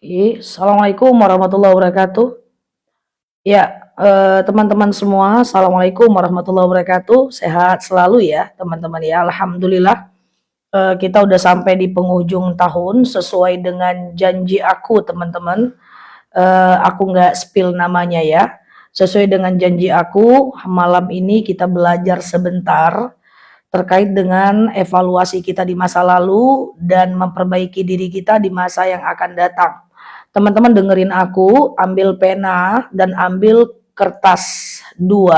Oke, assalamualaikum warahmatullahi wabarakatuh. Ya, teman-teman semua, assalamualaikum warahmatullahi wabarakatuh. Sehat selalu ya, teman-teman ya. Alhamdulillah, kita udah sampai di penghujung tahun sesuai dengan janji aku, teman-teman. Aku nggak spill namanya ya. Sesuai dengan janji aku, malam ini kita belajar sebentar terkait dengan evaluasi kita di masa lalu dan memperbaiki diri kita di masa yang akan datang. Teman-teman dengerin aku, ambil pena dan ambil kertas 2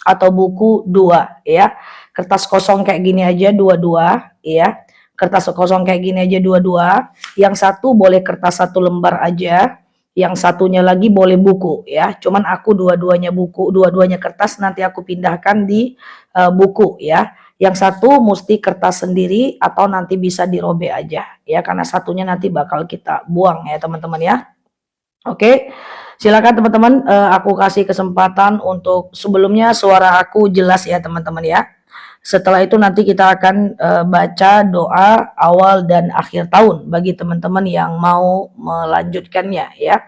atau buku 2 ya. Kertas kosong kayak gini aja dua-dua ya. Kertas kosong kayak gini aja dua-dua. Yang satu boleh kertas satu lembar aja. Yang satunya lagi boleh buku ya. Cuman aku dua-duanya buku, dua-duanya kertas nanti aku pindahkan di buku ya. Yang satu mesti kertas sendiri atau nanti bisa dirobek aja ya, karena satunya nanti bakal kita buang ya teman-teman ya. Oke, silakan teman-teman, aku kasih kesempatan untuk sebelumnya suara aku jelas ya teman-teman ya. Setelah itu nanti kita akan baca doa awal dan akhir tahun bagi teman-teman yang mau melanjutkannya ya.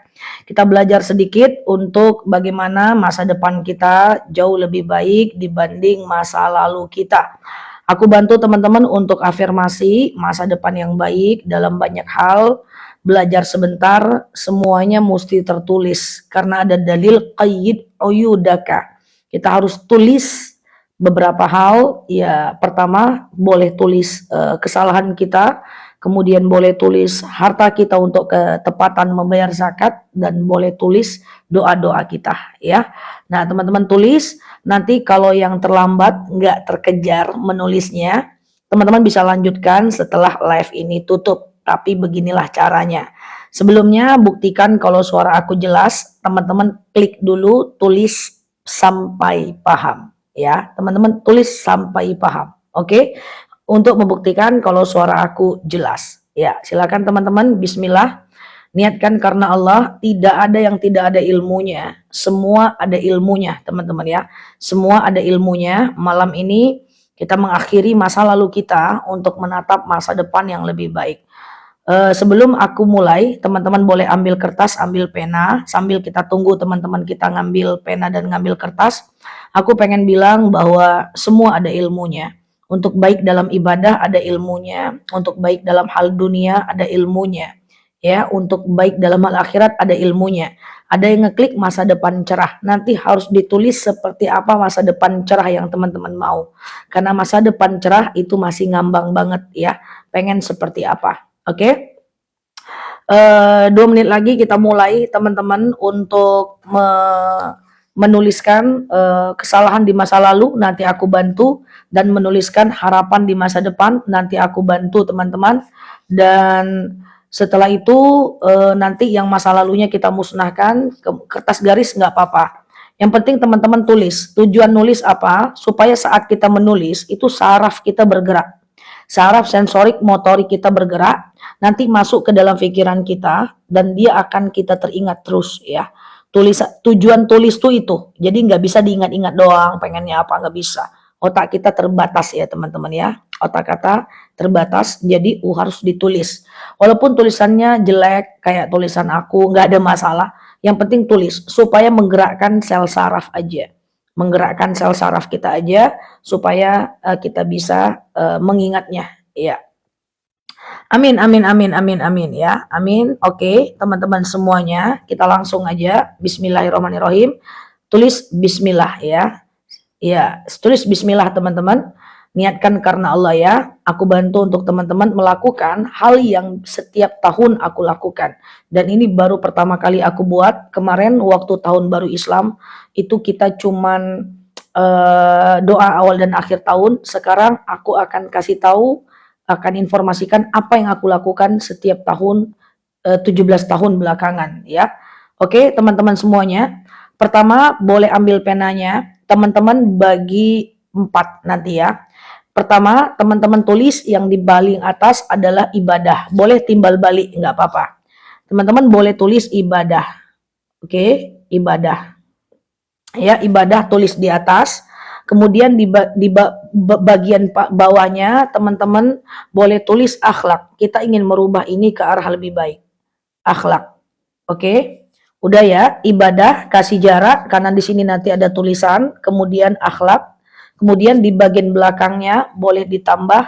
Kita belajar sedikit untuk bagaimana masa depan kita jauh lebih baik dibanding masa lalu kita. Aku bantu teman-teman untuk afirmasi masa depan yang baik dalam banyak hal. Belajar sebentar, semuanya mesti tertulis karena ada dalil qayyid uyudaka. Kita harus tulis beberapa hal. Ya, pertama boleh tulis kesalahan kita, kemudian boleh tulis harta kita untuk ketepatan membayar zakat, dan boleh tulis doa-doa kita ya. Nah teman-teman tulis, nanti kalau yang terlambat nggak terkejar menulisnya, teman-teman bisa lanjutkan setelah live ini tutup. Tapi beginilah caranya. Sebelumnya buktikan kalau suara aku jelas, teman-teman klik dulu tulis sampai paham ya. Teman-teman tulis sampai paham. Oke? Untuk membuktikan kalau suara aku jelas. Ya, silakan teman-teman, bismillah. Niatkan karena Allah, tidak ada yang tidak ada ilmunya. Semua ada ilmunya, teman-teman ya. Semua ada ilmunya. Malam ini kita mengakhiri masa lalu kita untuk menatap masa depan yang lebih baik. Sebelum aku mulai, teman-teman boleh ambil kertas, ambil pena, sambil kita tunggu teman-teman kita ngambil pena dan ngambil kertas. Aku pengen bilang bahwa semua ada ilmunya. Untuk baik dalam ibadah ada ilmunya, untuk baik dalam hal dunia ada ilmunya. Ya, untuk baik dalam hal akhirat ada ilmunya. Ada yang ngeklik masa depan cerah. Nanti harus ditulis seperti apa masa depan cerah yang teman-teman mau. Karena masa depan cerah itu masih ngambang banget ya. Pengen seperti apa. Oke? 2 menit lagi kita mulai teman-teman untuk menuliskan kesalahan di masa lalu, nanti aku bantu, dan menuliskan harapan di masa depan, nanti aku bantu teman-teman. Dan setelah itu nanti yang masa lalunya kita musnahkan, kertas garis nggak apa-apa. Yang penting teman-teman tulis. Tujuan nulis apa? Supaya saat kita menulis itu saraf kita bergerak. Saraf sensorik motorik kita bergerak, nanti masuk ke dalam pikiran kita dan dia akan kita teringat terus ya. Tujuan tulis tuh itu. Jadi nggak bisa diingat-ingat doang, pengennya apa, nggak bisa. Otak kita terbatas ya teman-teman ya. Otak kita terbatas, jadi harus ditulis. Walaupun tulisannya jelek kayak tulisan aku, nggak ada masalah. Yang penting tulis supaya menggerakkan sel saraf aja. Menggerakkan sel saraf kita aja supaya kita bisa mengingatnya. Ya. Amin, amin, amin, amin, amin ya. Amin. Oke, teman-teman semuanya, kita langsung aja. Bismillahirrahmanirrahim. Tulis bismillah ya. Ya, tulis bismillah teman-teman. Niatkan karena Allah ya. Aku bantu untuk teman-teman melakukan hal yang setiap tahun aku lakukan. Dan ini baru pertama kali aku buat. Kemarin waktu tahun baru Islam itu kita cuman doa awal dan akhir tahun. Sekarang aku akan kasih tahu, akan informasikan apa yang aku lakukan setiap tahun 17 tahun belakangan ya. Oke, teman-teman semuanya. Pertama, boleh ambil penanya. Teman-teman bagi 4 nanti ya. Pertama, teman-teman tulis yang di paling atas adalah ibadah. Boleh timbal balik, nggak apa-apa. Teman-teman boleh tulis ibadah. Oke, ibadah. Ya, ibadah tulis di atas. Kemudian di bagian bawahnya teman-teman boleh tulis akhlak. Kita ingin merubah ini ke arah lebih baik. Akhlak. Oke. Udah ya, ibadah kasih jarak karena di sini nanti ada tulisan, kemudian akhlak. Kemudian di bagian belakangnya boleh ditambah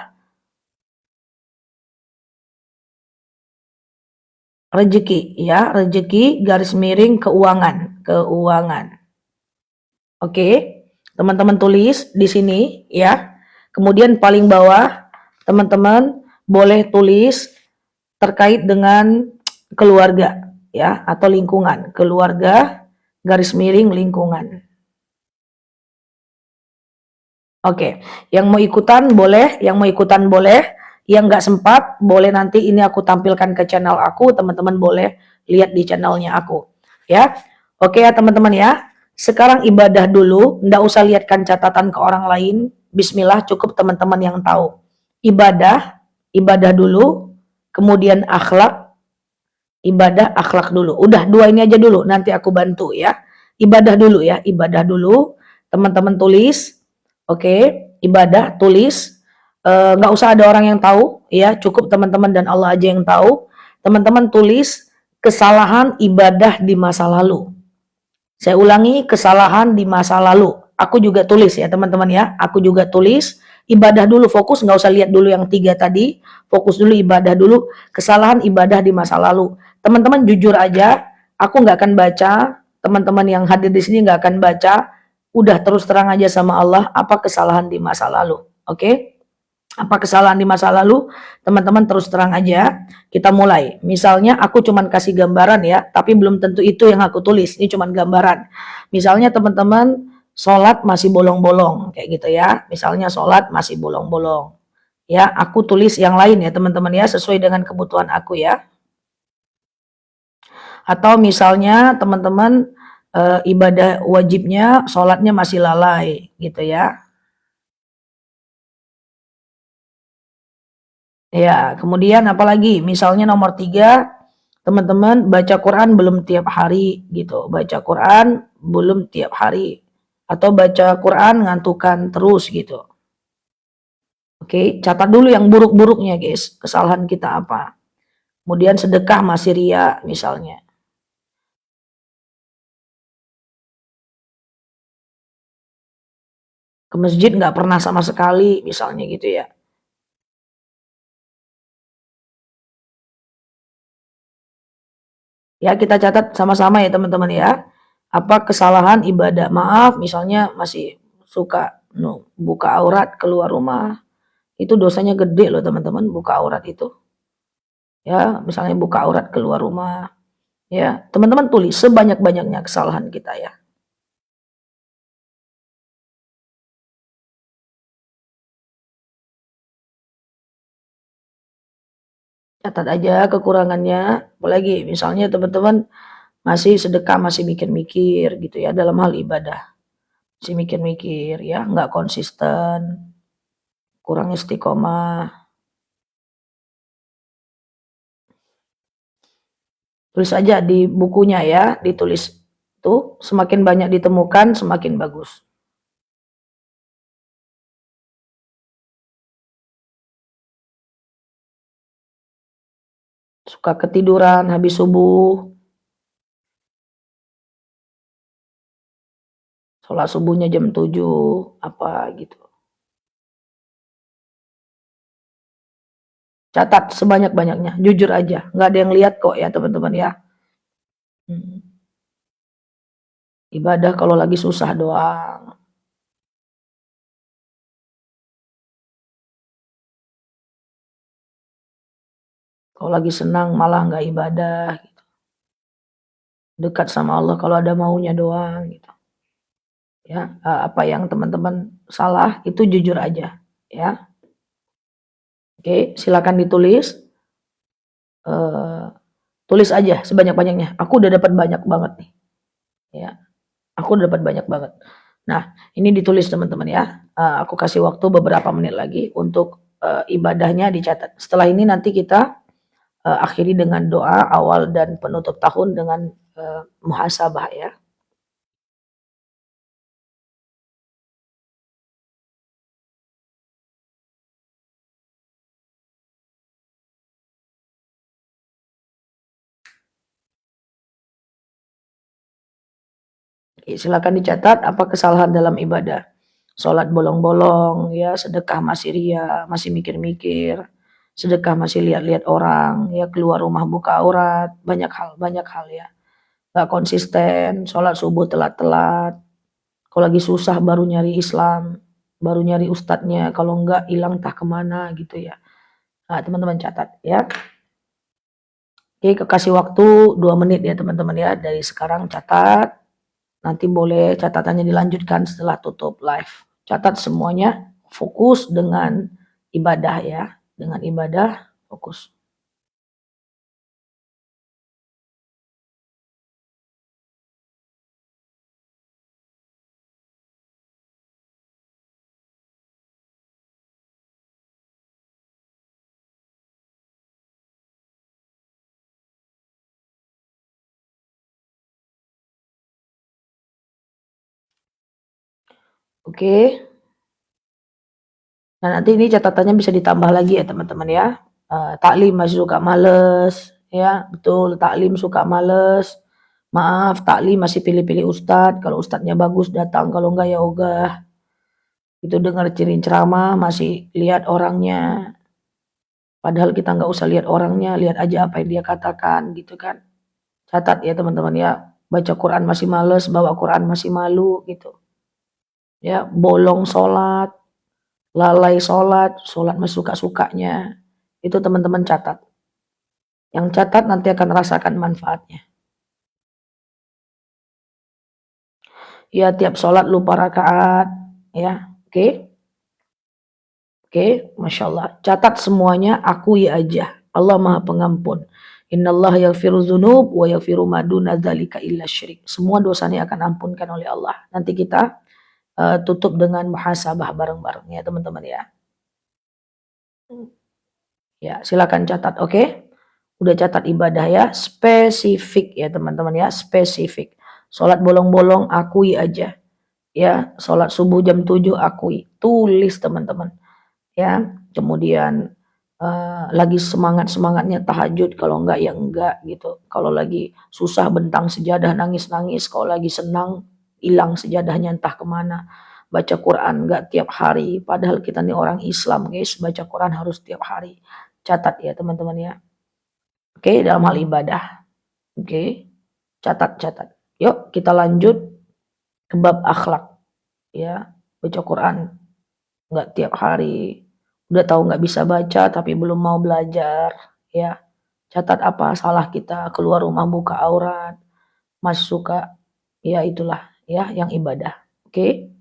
rezeki ya, rezeki garis miring keuangan, keuangan. Oke. Teman-teman tulis di sini ya. Kemudian paling bawah teman-teman boleh tulis terkait dengan keluarga ya atau lingkungan, keluarga garis miring lingkungan. Oke, yang mau ikutan boleh, yang mau ikutan boleh, yang nggak sempat boleh nanti ini aku tampilkan ke channel aku, teman-teman boleh lihat di channelnya aku, ya. Oke ya teman-teman ya, sekarang ibadah dulu, nggak usah lihatkan catatan ke orang lain, bismillah cukup teman-teman yang tahu. Ibadah, ibadah dulu, kemudian akhlak, ibadah akhlak dulu. Udah dua ini aja dulu, nanti aku bantu ya. Ibadah dulu ya, ibadah dulu. Teman-teman tulis, oke, ibadah tulis. Nggak usah ada orang yang tahu ya, cukup teman-teman dan Allah aja yang tahu. Teman-teman tulis kesalahan ibadah di masa lalu. Saya ulangi, kesalahan di masa lalu. Aku juga tulis ya teman-teman ya, aku juga tulis. Ibadah dulu, fokus, nggak usah lihat dulu yang 3 tadi, fokus dulu ibadah dulu, kesalahan ibadah di masa lalu. Teman-teman jujur aja, aku nggak akan baca, teman-teman yang hadir di sini nggak akan baca, udah terus terang aja sama Allah apa kesalahan di masa lalu. Oke? Apa kesalahan di masa lalu, teman-teman terus terang aja. Kita mulai. Misalnya aku cuman kasih gambaran ya, tapi belum tentu itu yang aku tulis. Ini cuman gambaran. Misalnya teman-teman sholat masih bolong-bolong kayak gitu ya. Misalnya sholat masih bolong-bolong. Ya, aku tulis yang lain ya teman-teman ya, sesuai dengan kebutuhan aku ya. Atau misalnya teman-teman ibadah wajibnya sholatnya masih lalai gitu ya. Ya, kemudian apalagi? Misalnya nomor 3, teman-teman baca Quran belum tiap hari gitu. Baca Quran belum tiap hari. Atau baca Quran ngantukan terus gitu. Oke, catat dulu yang buruk-buruknya guys. Kesalahan kita apa. Kemudian sedekah masih ria misalnya. Ke masjid nggak pernah sama sekali misalnya gitu ya. Ya, kita catat sama-sama ya teman-teman ya. Apa kesalahan ibadah? Maaf, misalnya masih suka buka aurat keluar rumah. Itu dosanya gede loh teman-teman, buka aurat itu. Ya, misalnya buka aurat keluar rumah. Ya, teman-teman tulis sebanyak-banyaknya kesalahan kita ya. Catat aja kekurangannya. Apalagi misalnya teman-teman masih sedekah, masih mikir-mikir gitu ya dalam hal ibadah. Masih mikir-mikir ya, nggak konsisten, kurang istiqomah. Tulis aja di bukunya ya, ditulis tuh semakin banyak ditemukan semakin bagus. Suka ketiduran habis subuh, sholat subuhnya jam 7, apa gitu. Catat sebanyak-banyaknya, jujur aja, nggak ada yang lihat kok ya teman-teman ya. Ibadah kalau lagi susah doang. Kalau lagi senang malah nggak ibadah. Gitu. Dekat sama Allah kalau ada maunya doang. Gitu. ya. Apa yang teman-teman salah itu jujur aja, ya. Oke, silakan ditulis. eh, Tulis aja sebanyak-banyaknya. Aku udah dapat banyak banget nih, ya. Aku udah dapat banyak banget. Nah, ini ditulis teman-teman ya. Aku kasih waktu beberapa menit lagi untuk ibadahnya dicatat. Setelah ini nanti kita akhiri dengan doa awal dan penutup tahun dengan muhasabah ya. Silakan dicatat apa kesalahan dalam ibadah. Sholat bolong-bolong, ya, sedekah masih ria, masih mikir-mikir, sedekah masih lihat-lihat orang, ya, keluar rumah buka aurat, banyak hal ya. Gak konsisten, sholat subuh telat-telat, kalau lagi susah baru nyari Islam, baru nyari ustadznya, kalau enggak hilang entah kemana gitu ya. Nah, teman-teman catat ya. Oke, kasih waktu 2 menit ya teman-teman ya. Dari sekarang catat. Nanti boleh catatannya dilanjutkan setelah tutup live. Catat semuanya, fokus dengan ibadah ya. Dengan ibadah, fokus. Oke. Nah, nanti ini catatannya bisa ditambah lagi ya teman-teman ya. Taklim masih suka males, ya betul, taklim suka males. Maaf, taklim masih pilih-pilih ustadz. Kalau ustadznya bagus datang, kalau enggak ya ogah. Itu dengar ceramah masih lihat orangnya. Padahal kita nggak usah lihat orangnya, lihat aja apa yang dia katakan gitu kan. Catat ya teman-teman ya. Baca Quran masih males, bawa Quran masih malu gitu. Ya, bolong sholat, lalai sholat, sholat masih suka-sukanya. Itu teman-teman catat. Yang catat nanti akan rasakan manfaatnya. Ya, tiap sholat lupa rakaat. Ya, oke. Oke, Masya Allah. Catat semuanya, akui aja. Allah Maha Pengampun. Innallaha yaghfiru dzunub wa yaghfiru ma duna dzalika illa syirik. Semua dosanya akan ampunkan oleh Allah. Nanti kita tutup dengan muhasabah bareng-bareng ya, teman-teman ya. Ya, silakan catat, oke? Udah catat ibadah ya, spesifik ya teman-teman ya, spesifik. Sholat bolong-bolong akui aja. Ya, sholat subuh jam 7 akui. Tulis teman-teman. Ya, kemudian lagi semangat-semangatnya tahajud, kalau enggak ya enggak gitu. Kalau lagi susah bentang sejadah nangis-nangis, kalau lagi senang hilang sejadahnya entah kemana. Baca Quran enggak tiap hari, padahal kita nih orang Islam guys, baca Quran harus tiap hari. Catat ya teman-teman ya. Oke, dalam hal ibadah. Oke, catat. Yuk kita lanjut ke bab akhlak ya. Baca Quran nggak tiap hari, udah tahu nggak bisa baca tapi belum mau belajar ya. Catat apa salah kita, keluar rumah buka aurat, masih suka, ya itulah ya yang ibadah. Oke,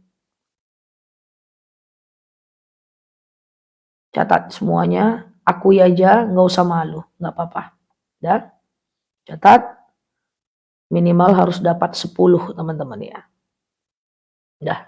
catat semuanya, akui aja, nggak usah malu, nggak apa-apa. Dan catat minimal harus dapat 10 teman-teman ya. Dah.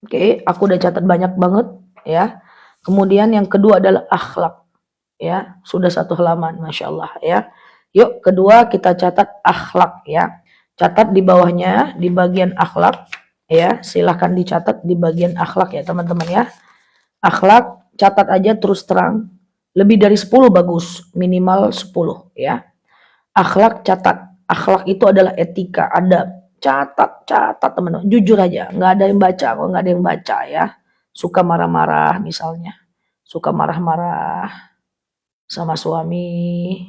Oke, aku udah catat banyak banget ya. Kemudian yang kedua adalah akhlak ya. Sudah 1 halaman, Masya Allah ya. Yuk, kedua kita catat akhlak ya. Catat di bawahnya di bagian akhlak ya. Silahkan dicatat di bagian akhlak ya teman-teman ya. Akhlak catat aja terus terang. Lebih dari 10 bagus, minimal 10 ya. Akhlak catat. Akhlak itu adalah etika, adab. Catat teman-teman. Jujur aja, nggak ada yang baca kok, nggak ada yang baca ya. Suka marah-marah misalnya. Suka marah-marah sama suami.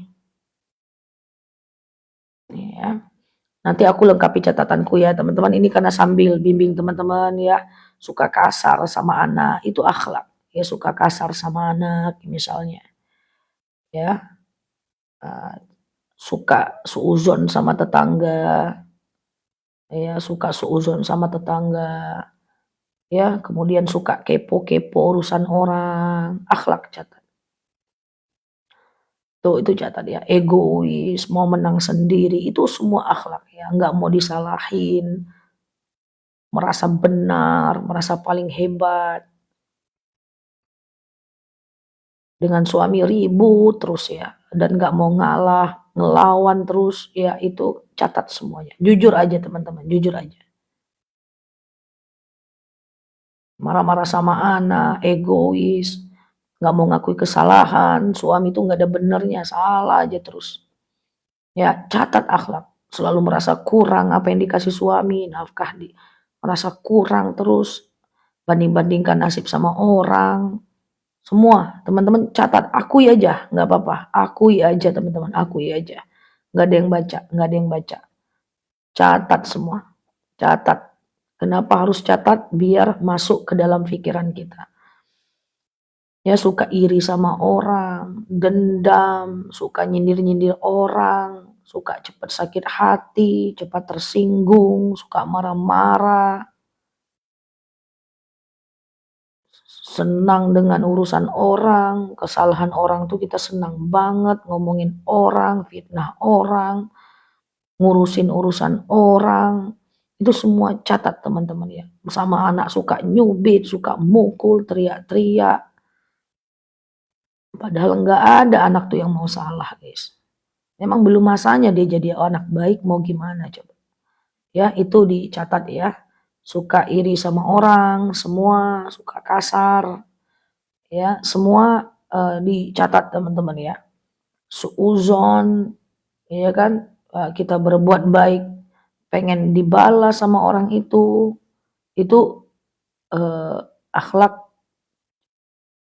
Ya. Nanti aku lengkapi catatanku ya teman-teman. Ini karena sambil bimbing teman-teman ya. Suka kasar sama anak, itu akhlak. Ya, suka kasar sama anak misalnya. Ya, suka suuzon sama tetangga, ya suka suuzon sama tetangga, ya kemudian suka kepo-kepo urusan orang, akhlak catat. Tuh itu catat ya, egois, mau menang sendiri, itu semua akhlak ya, nggak mau disalahin, merasa benar, merasa paling hebat, dengan suami ribut terus ya, dan nggak mau ngalah, ngelawan terus, ya itu catat semuanya. Jujur aja teman-teman, jujur aja. Marah-marah sama anak, egois, nggak mau ngakui kesalahan, suami itu nggak ada benernya, salah aja terus. Ya catat akhlak, selalu merasa kurang apa yang dikasih suami, nafkah merasa kurang terus, banding-bandingkan nasib sama orang, semua teman-teman catat, akui aja, nggak apa-apa, akui aja teman-teman, akui aja, nggak ada yang baca, nggak ada yang baca, catat semua, catat. Kenapa harus catat? Biar masuk ke dalam pikiran kita. Ya suka iri sama orang, dendam, suka nyindir-nyindir orang, suka cepat sakit hati, cepat tersinggung, suka marah-marah, senang dengan urusan orang, kesalahan orang tuh kita senang banget, ngomongin orang, fitnah orang, ngurusin urusan orang, itu semua catat teman-teman ya. Sama anak suka nyubit, suka mukul, teriak-teriak, padahal nggak ada anak tuh yang mau salah guys. Memang belum masanya dia jadi anak baik, mau gimana coba. Ya itu dicatat ya, suka iri sama orang, semua suka kasar, ya semua dicatat teman-teman ya. Suuzon, ya kan, kita berbuat baik, pengen dibalas sama orang itu akhlak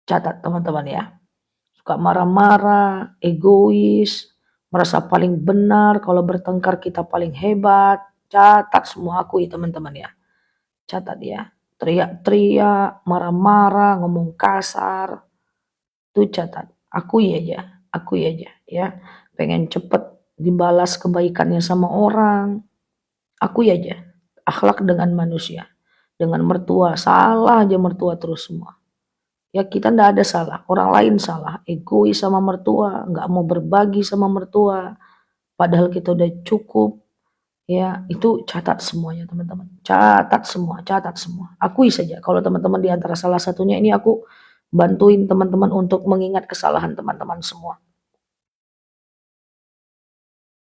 catat teman-teman ya. Suka marah-marah, egois, merasa paling benar, kalau bertengkar kita paling hebat, catat semua, akui teman-teman ya, catat ya. Teriak-teriak, marah-marah, ngomong kasar, itu catat, akui aja ya. Pengen cepet dibalas kebaikannya sama orang, akui aja. Akhlak dengan manusia, dengan mertua, salah aja mertua terus semua. Ya kita ndak ada salah, orang lain salah, egois sama mertua, nggak mau berbagi sama mertua, padahal kita udah cukup, ya itu catat semuanya teman-teman, catat semua, akui saja. Kalau teman-teman di antara salah satunya ini aku bantuin teman-teman untuk mengingat kesalahan teman-teman semua.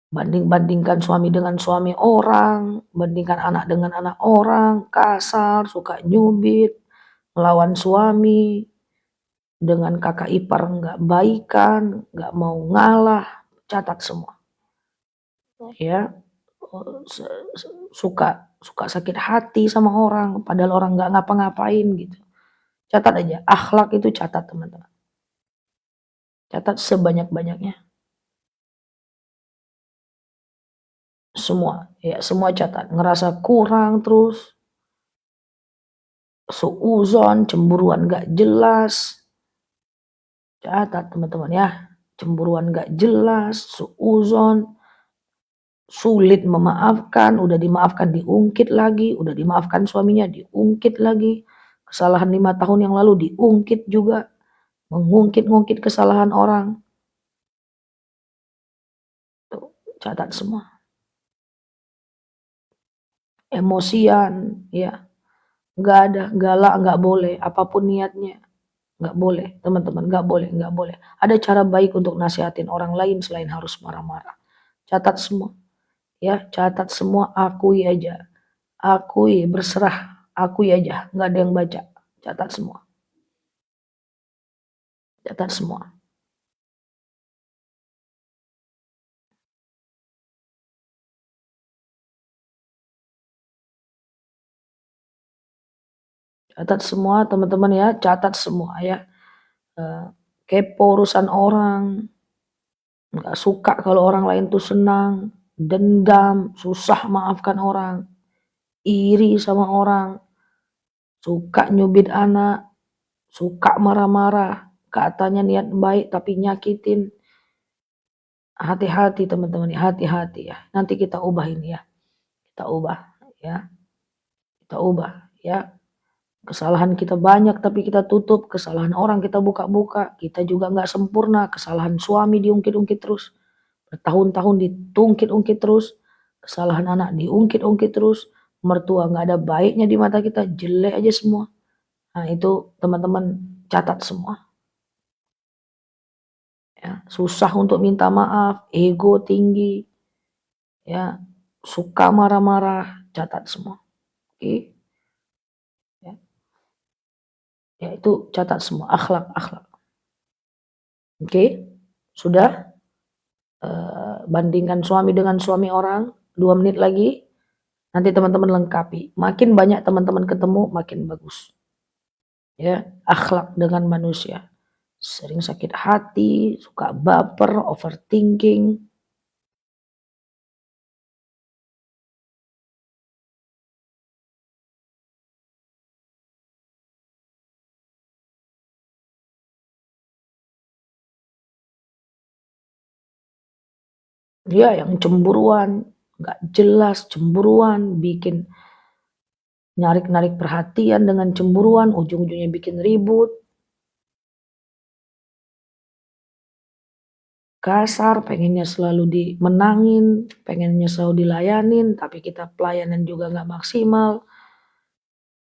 Banding-bandingkan suami dengan suami orang, bandingkan anak dengan anak orang, kasar, suka nyubit, melawan suami, dengan kakak ipar nggak baikan, nggak mau ngalah, catat semua. Ya, suka sakit hati sama orang, padahal orang nggak ngapa-ngapain gitu. Catat aja, akhlak itu catat teman-teman. Catat sebanyak-banyaknya. Semua, ya semua catat. Ngerasa kurang terus, suuzon, cemburuan nggak jelas, catat teman-teman ya. Cemburuan nggak jelas, suuzon, sulit memaafkan, udah dimaafkan diungkit lagi, udah dimaafkan suaminya diungkit lagi, kesalahan 5 tahun yang lalu diungkit juga, mengungkit-ungkit kesalahan orang. Tuh, catat semua. Emosian, ya, nggak ada, galak nggak boleh, apapun niatnya, nggak boleh, teman-teman, nggak boleh, nggak boleh. Ada cara baik untuk nasihatin orang lain selain harus marah-marah. Catat semua, ya, catat semua, akui aja. Akui, berserah, akui aja, nggak ada yang baca, catat semua, catat semua, catat semua teman-teman ya, catat semua ya. Kepo urusan orang, nggak suka kalau orang lain tuh senang, dendam, susah maafkan orang, iri sama orang, suka nyubit anak, suka marah-marah, katanya niat baik tapi nyakitin. Hati-hati teman-teman ya, hati-hati ya. Nanti kita ubah ini ya, kita ubah ya. Kita ubah, ya. Kesalahan kita banyak tapi kita tutup, kesalahan orang kita buka-buka, kita juga nggak sempurna, kesalahan suami diungkit-ungkit terus, bertahun-tahun ditungkit-ungkit terus, kesalahan anak diungkit-ungkit terus, mertua nggak ada baiknya di mata kita, jelek aja semua. Nah itu teman-teman catat semua, ya. Susah untuk minta maaf, ego tinggi, ya, suka marah-marah, catat semua, oke? Ya, ya itu catat semua, akhlak-akhlak, oke? Sudah? Bandingkan suami dengan suami orang, 2 menit lagi, nanti teman-teman lengkapi. Makin banyak teman-teman ketemu, makin bagus. Ya, akhlak dengan manusia. Sering sakit hati, suka baper, overthinking. Dia yang cemburuan, nggak jelas, cemburuan, bikin narik-narik perhatian dengan cemburuan, ujung-ujungnya bikin ribut. Kasar, pengennya selalu dimenangin, pengennya selalu dilayanin, tapi kita pelayanan juga nggak maksimal.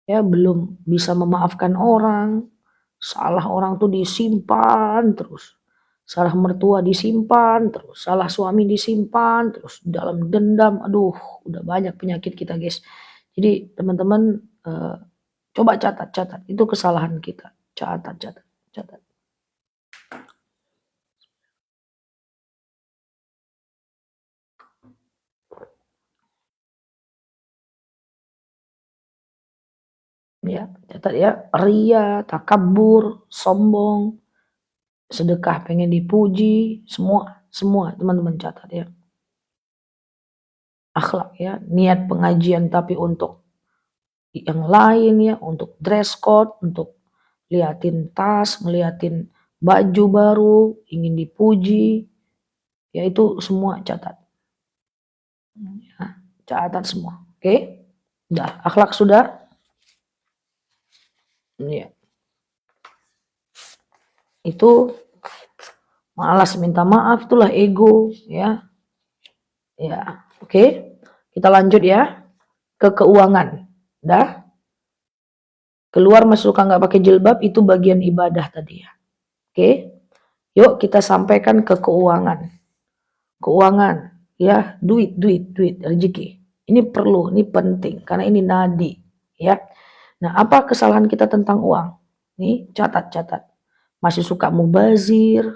Ya, belum bisa memaafkan orang, salah orang tuh disimpan terus, salah mertua disimpan terus, salah suami disimpan terus, dalam dendam, aduh udah banyak penyakit kita guys. Jadi teman-teman coba catat, itu kesalahan kita, catat. Ya, catat ya, ria, takabur, sombong, sedekah pengen dipuji, semua teman-teman catat ya. Akhlak ya, niat pengajian tapi untuk yang lain ya, untuk dress code, untuk liatin tas, ngeliatin baju baru, ingin dipuji, ya itu semua catat. Ya, catat semua, oke? Udah, akhlak sudah? Ya. Itu malas minta maaf, itulah ego ya. Ya, oke. Kita lanjut ya ke keuangan. Dah. Keluar masuk nggak pakai jilbab itu bagian ibadah tadi ya. Oke. Yuk kita sampaikan ke keuangan. Keuangan ya, duit, rezeki. Ini perlu, ini penting karena ini nadi ya. Nah, apa kesalahan kita tentang uang? Nih, catat. Masih suka mubazir,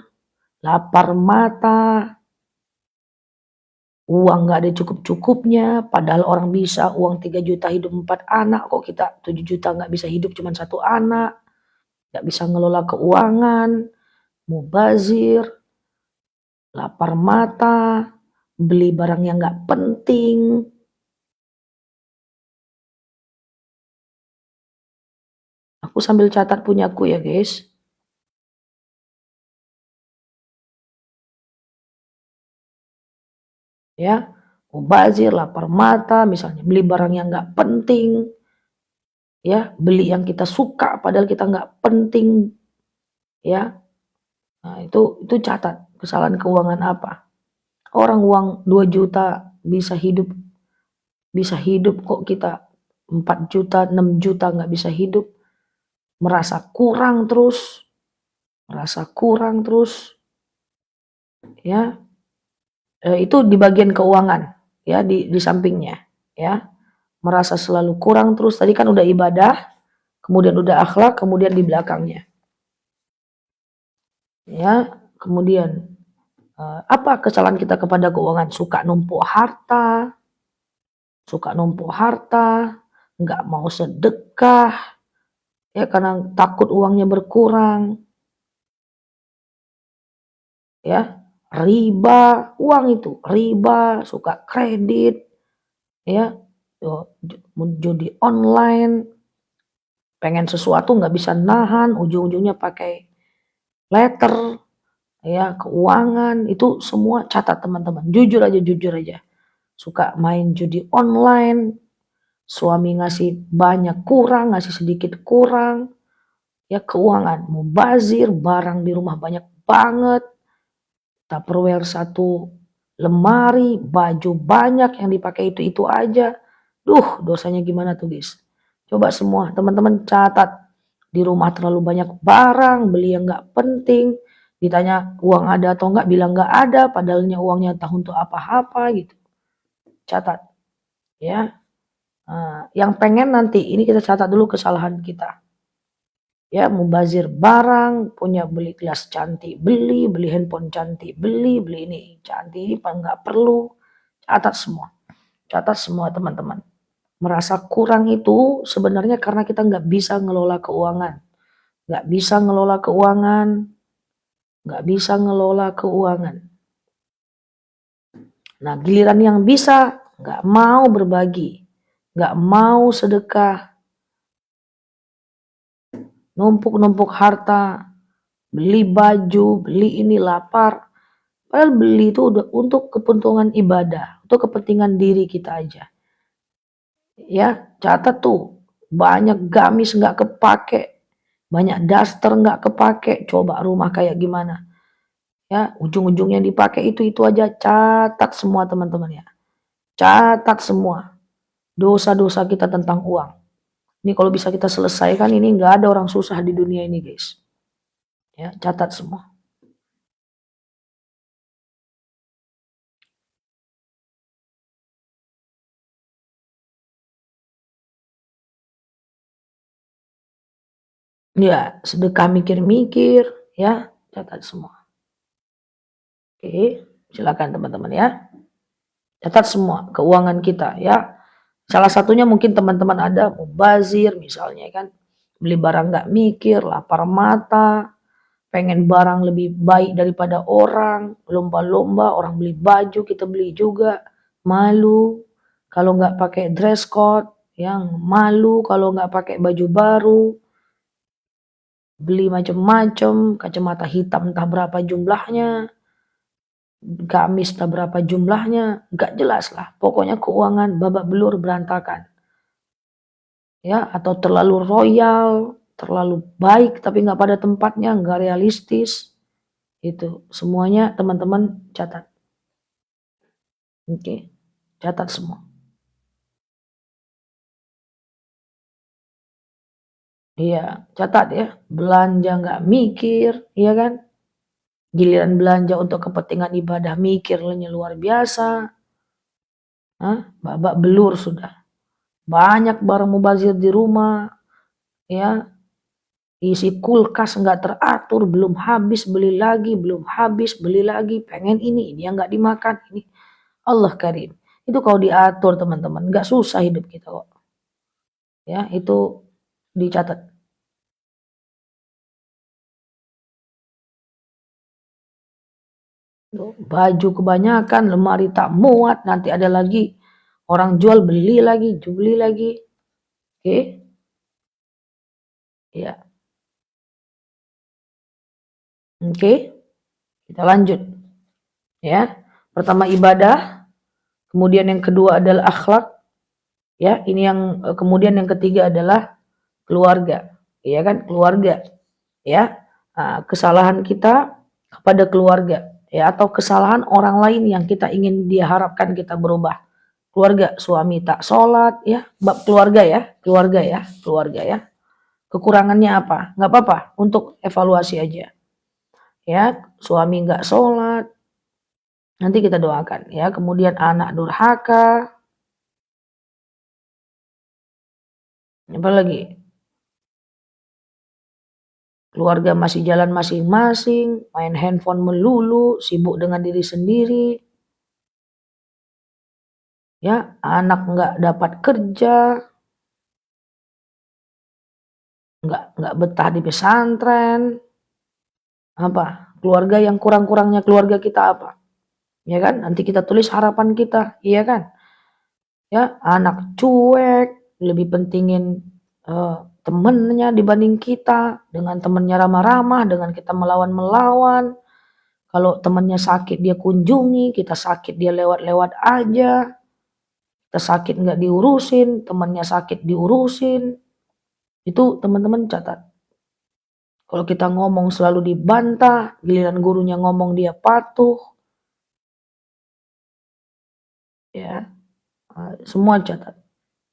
lapar mata, uang nggak ada cukup-cukupnya, padahal orang bisa uang 3 juta hidup 4 anak, kok kita 7 juta nggak bisa hidup cuma 1 anak, nggak bisa ngelola keuangan, mubazir, lapar mata, beli barang yang nggak penting. Aku sambil catat punyaku ya guys. Ya, mubazir, lapar mata, misalnya beli barang yang nggak penting, ya, beli yang kita suka padahal kita nggak penting, ya. Nah, itu catat kesalahan keuangan apa. Orang uang 2 juta bisa hidup kok kita 4 juta, 6 juta nggak bisa hidup, merasa kurang terus, ya. Itu di bagian keuangan, ya, di sampingnya, ya. Merasa selalu kurang terus, tadi kan udah ibadah, kemudian udah akhlak, kemudian di belakangnya. Ya, kemudian apa kesalahan kita kepada keuangan? Suka numpuk harta, nggak mau sedekah, ya karena takut uangnya berkurang, ya, riba, uang itu, riba, suka kredit, ya, judi online, pengen sesuatu nggak bisa nahan, ujung-ujungnya pakai letter, ya, keuangan, itu semua catat teman-teman, jujur aja, suka main judi online, suami ngasih banyak kurang, ngasih sedikit kurang, ya keuangan, mubazir, barang di rumah banyak banget, Tupperware satu lemari, baju banyak yang dipakai itu-itu aja. Duh, dosanya gimana tuh guys? Coba semua teman-teman catat. Di rumah terlalu banyak barang, beli yang nggak penting. Ditanya uang ada atau nggak, bilang nggak ada, padahalnya uangnya entah untuk apa-apa gitu. Catat ya. Nah, yang pengen nanti, ini kita catat dulu kesalahan kita. Ya, mubazir barang, punya beli gelas cantik, beli handphone cantik, beli ini cantik, apa nggak perlu. Catat semua teman-teman. Merasa kurang itu sebenarnya karena kita nggak bisa ngelola keuangan. Nggak bisa ngelola keuangan, nggak bisa ngelola keuangan. Nah, giliran yang bisa, nggak mau berbagi, nggak mau sedekah, numpuk-numpuk harta, beli baju, beli ini lapar. Padahal beli itu udah untuk kepentingan ibadah, untuk kepentingan diri kita aja. Ya, catat tuh, banyak gamis nggak kepake, banyak daster nggak kepake, coba rumah kayak gimana. Ya, ujung-ujungnya dipakai itu aja, catat semua teman-teman ya. Catat semua dosa-dosa kita tentang uang. Ini kalau bisa kita selesaikan, ini nggak ada orang susah di dunia ini guys. Ya, catat semua. Ya, sedekah mikir-mikir, ya, catat semua. Oke, silakan teman-teman ya. Catat semua keuangan kita ya. Salah satunya mungkin teman-teman ada mubazir misalnya kan. Beli barang nggak mikir, lapar mata, pengen barang lebih baik daripada orang, lomba-lomba, orang beli baju kita beli juga, malu kalau nggak pakai dress code, yang malu kalau nggak pakai baju baru, beli macam-macam, kacamata hitam entah berapa jumlahnya, gamis entah berapa jumlahnya, nggak jelas lah. Pokoknya keuangan babak belur berantakan. Ya, atau terlalu royal, terlalu baik tapi nggak pada tempatnya, nggak realistis. Itu semuanya teman-teman catat. Oke, catat semua. Iya, catat ya. Belanja nggak mikir, iya kan? Giliran belanja untuk kepentingan ibadah mikirnya luar biasa. Hah? Babak belur sudah. Banyak barang mubazir di rumah, ya. Isi kulkas nggak teratur, belum habis beli lagi, belum habis beli lagi, pengen ini yang nggak dimakan, ini. Allah karim. Itu kalau diatur teman-teman, nggak susah hidup kita kok. Ya, itu dicatat. Baju kebanyakan, lemari tak muat, nanti ada lagi orang jual beli lagi. Oke, ya, oke, kita lanjut. Ya, pertama ibadah, kemudian yang kedua adalah akhlak. Ya, ini yang kemudian yang ketiga adalah keluarga. Ya kan, keluarga. Ya, kesalahan kita kepada keluarga. Ya, atau kesalahan orang lain yang kita ingin dia harapkan kita berubah. Keluarga, suami tak sholat, ya, bab keluarga ya, keluarga ya. Kekurangannya apa? Nggak apa-apa, untuk evaluasi aja. Ya, suami nggak sholat, nanti kita doakan ya. Kemudian anak durhaka, apa lagi? Keluarga masih jalan masing-masing, main handphone melulu, sibuk dengan diri sendiri. Ya, anak nggak dapat kerja, nggak betah di pesantren. Apa? Keluarga yang kurang-kurangnya keluarga kita apa? Ya kan? Nanti kita tulis harapan kita, iya kan? Ya, anak cuek, lebih pentingin temennya dibanding kita, dengan temennya ramah-ramah, dengan kita melawan-melawan. Kalau temennya sakit dia kunjungi, kita sakit dia lewat-lewat aja. kita sakit nggak diurusin, temannya sakit diurusin, itu teman-teman catat. Kalau kita ngomong selalu dibantah, giliran gurunya ngomong dia patuh, ya, semua catat.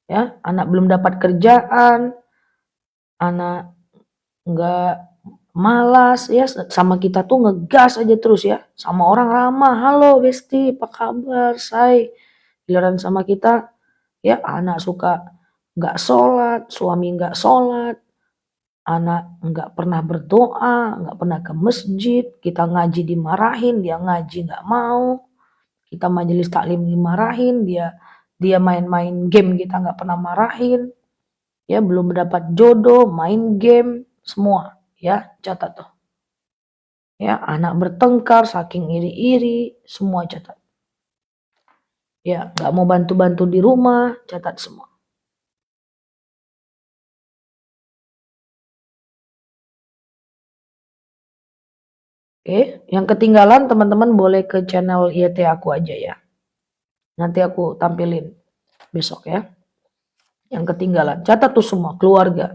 Ya, anak belum dapat kerjaan, anak nggak malas ya, sama kita tuh ngegas aja terus ya, sama orang ramah, halo Besti, apa kabar, say. Giliran sama kita, ya anak suka nggak sholat, suami nggak sholat, anak nggak pernah berdoa, nggak pernah ke masjid, kita ngaji dimarahin, dia ngaji nggak mau, kita majelis taklim dimarahin, dia main-main game kita nggak pernah marahin, ya belum mendapat jodoh, main game, semua, ya catat tuh. Ya, anak bertengkar, saking iri-iri, semua catat. Ya, nggak mau bantu-bantu di rumah, catat semua. Oke, yang ketinggalan teman-teman boleh ke channel YT aku aja ya. Nanti aku tampilin besok ya. Yang ketinggalan, catat tuh semua, keluarga.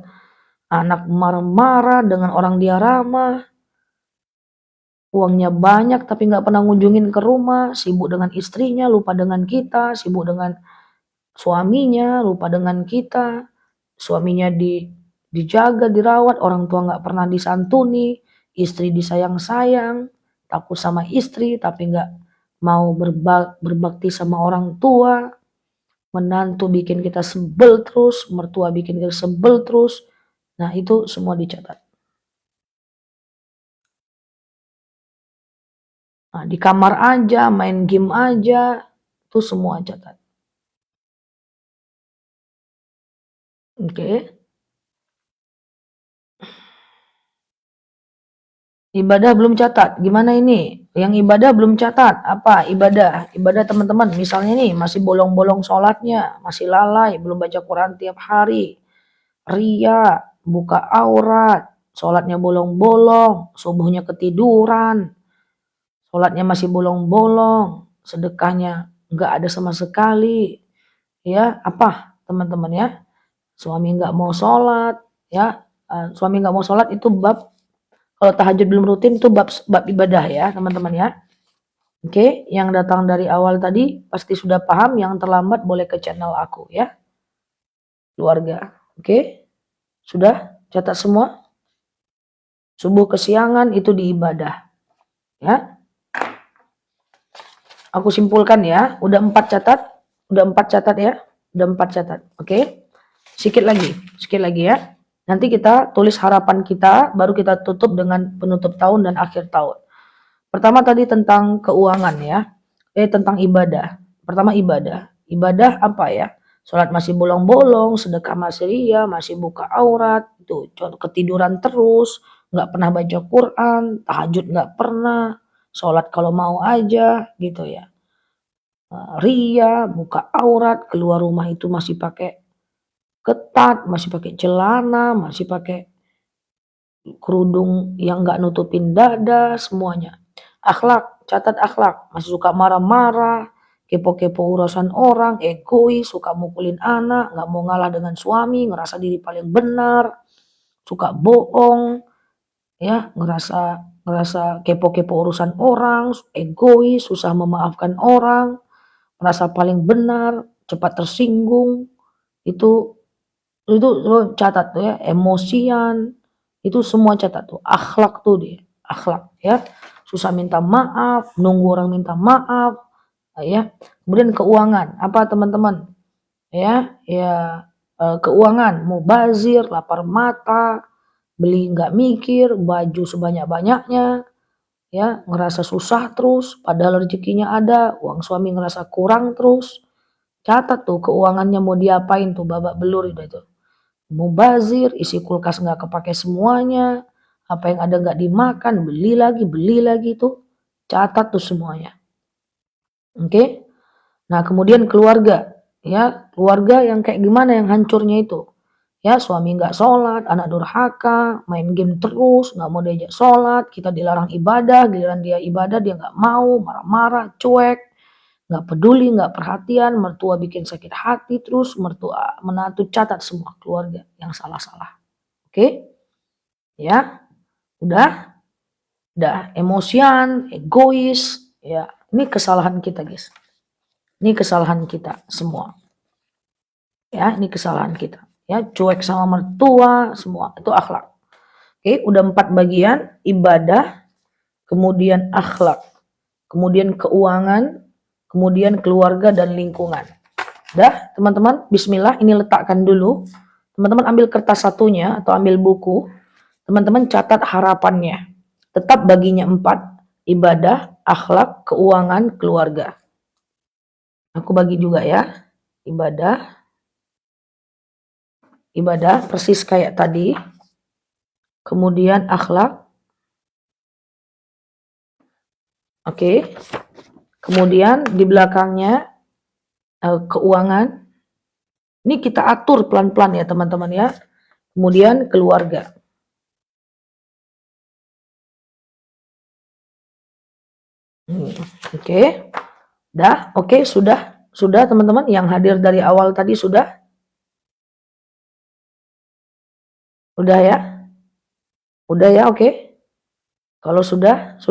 Anak marah-marah dengan orang dia ramah, uangnya banyak tapi nggak pernah ngunjungin ke rumah, sibuk dengan istrinya, lupa dengan kita, sibuk dengan suaminya, lupa dengan kita, suaminya dijaga, dirawat, orang tua nggak pernah disantuni, istri disayang-sayang, takut sama istri tapi nggak mau berbakti sama orang tua, menantu bikin kita sebel terus, mertua bikin kita sebel terus. Nah itu semua dicatat. Nah, di kamar aja, main game aja, itu semua catat. Oke. Ibadah belum catat. Gimana ini? Yang ibadah belum catat. Apa ibadah? Ibadah teman-teman. Misalnya nih masih bolong-bolong sholatnya, masih lalai, belum baca Quran tiap hari. Ria, buka aurat, sholatnya bolong-bolong, subuhnya ketiduran, sholatnya masih bolong-bolong, sedekahnya nggak ada sama sekali. Ya, apa teman-teman ya? Suami nggak mau sholat, ya. Suami nggak mau sholat itu bab. Kalau tahajud belum rutin itu bab ibadah ya teman-teman ya. Oke, yang datang dari awal tadi pasti sudah paham, yang terlambat boleh ke channel aku ya. Keluarga. Oke, sudah catat semua. Subuh kesiangan itu di ibadah. Ya. Aku simpulkan ya, udah 4 catat. Udah 4 catat ya. Udah 4 catat. Oke. Sedikit lagi ya. Nanti kita tulis harapan kita, baru kita tutup dengan penutup tahun dan akhir tahun. Pertama tadi tentang keuangan ya, tentang ibadah. Pertama ibadah. Ibadah apa ya? Sholat masih bolong-bolong, sedekah masih ria, masih buka aurat, itu ketiduran terus, nggak pernah baca Quran, tahajud nggak pernah, sholat kalau mau aja gitu ya. Ria, buka aurat, keluar rumah itu masih pakai ketat, masih pakai celana, masih pakai kerudung yang nggak nutupin dada, semuanya. Akhlak, catat akhlak, masih suka marah-marah, kepo-kepo urusan orang, egois, suka mukulin anak, nggak mau ngalah dengan suami, ngerasa diri paling benar, suka bohong, ya, ngerasa kepo-kepo urusan orang, egois, susah memaafkan orang, merasa paling benar, cepat tersinggung, itu catat tuh ya, emosian, itu semua catat tuh, akhlak tuh dia, akhlak ya, susah minta maaf, nunggu orang minta maaf, ya. Kemudian keuangan, apa teman-teman? Ya, keuangan, mubazir, lapar mata, beli nggak mikir, baju sebanyak-banyaknya, ya, ngerasa susah terus, padahal rezekinya ada, uang suami ngerasa kurang terus, catat tuh keuangannya mau diapain tuh, babak belur itu. Mubazir, isi kulkas nggak kepake semuanya, apa yang ada nggak dimakan, beli lagi tuh, catat tuh semuanya. Oke? Nah kemudian keluarga, ya keluarga yang kayak gimana yang hancurnya itu, ya suami nggak sholat, anak durhaka, main game terus, nggak mau diajak sholat, kita dilarang ibadah, giliran dia ibadah dia nggak mau, marah-marah, cuek, nggak peduli, nggak perhatian, mertua bikin sakit hati terus, mertua menantu catat semua keluarga yang salah-salah. Oke? Ya, udah emosian, egois, ya. Ini kesalahan kita, guys. Ini kesalahan kita semua. Ya, ini kesalahan kita. Ya, cuek sama mertua, semua itu akhlak. Oke, udah 4 bagian, ibadah, kemudian akhlak, kemudian keuangan, kemudian keluarga dan lingkungan. Dah, teman-teman, bismillah, ini letakkan dulu. Teman-teman ambil kertas satunya atau ambil buku. Teman-teman catat harapannya. Tetap baginya 4, ibadah, akhlak, keuangan, keluarga. Aku bagi juga ya, ibadah persis kayak tadi, kemudian akhlak, oke, kemudian di belakangnya keuangan, ini kita atur pelan-pelan ya teman-teman ya, kemudian keluarga. Oke, dah, oke, sudah teman-teman yang hadir dari awal tadi sudah ya, oke. Kalau sudah,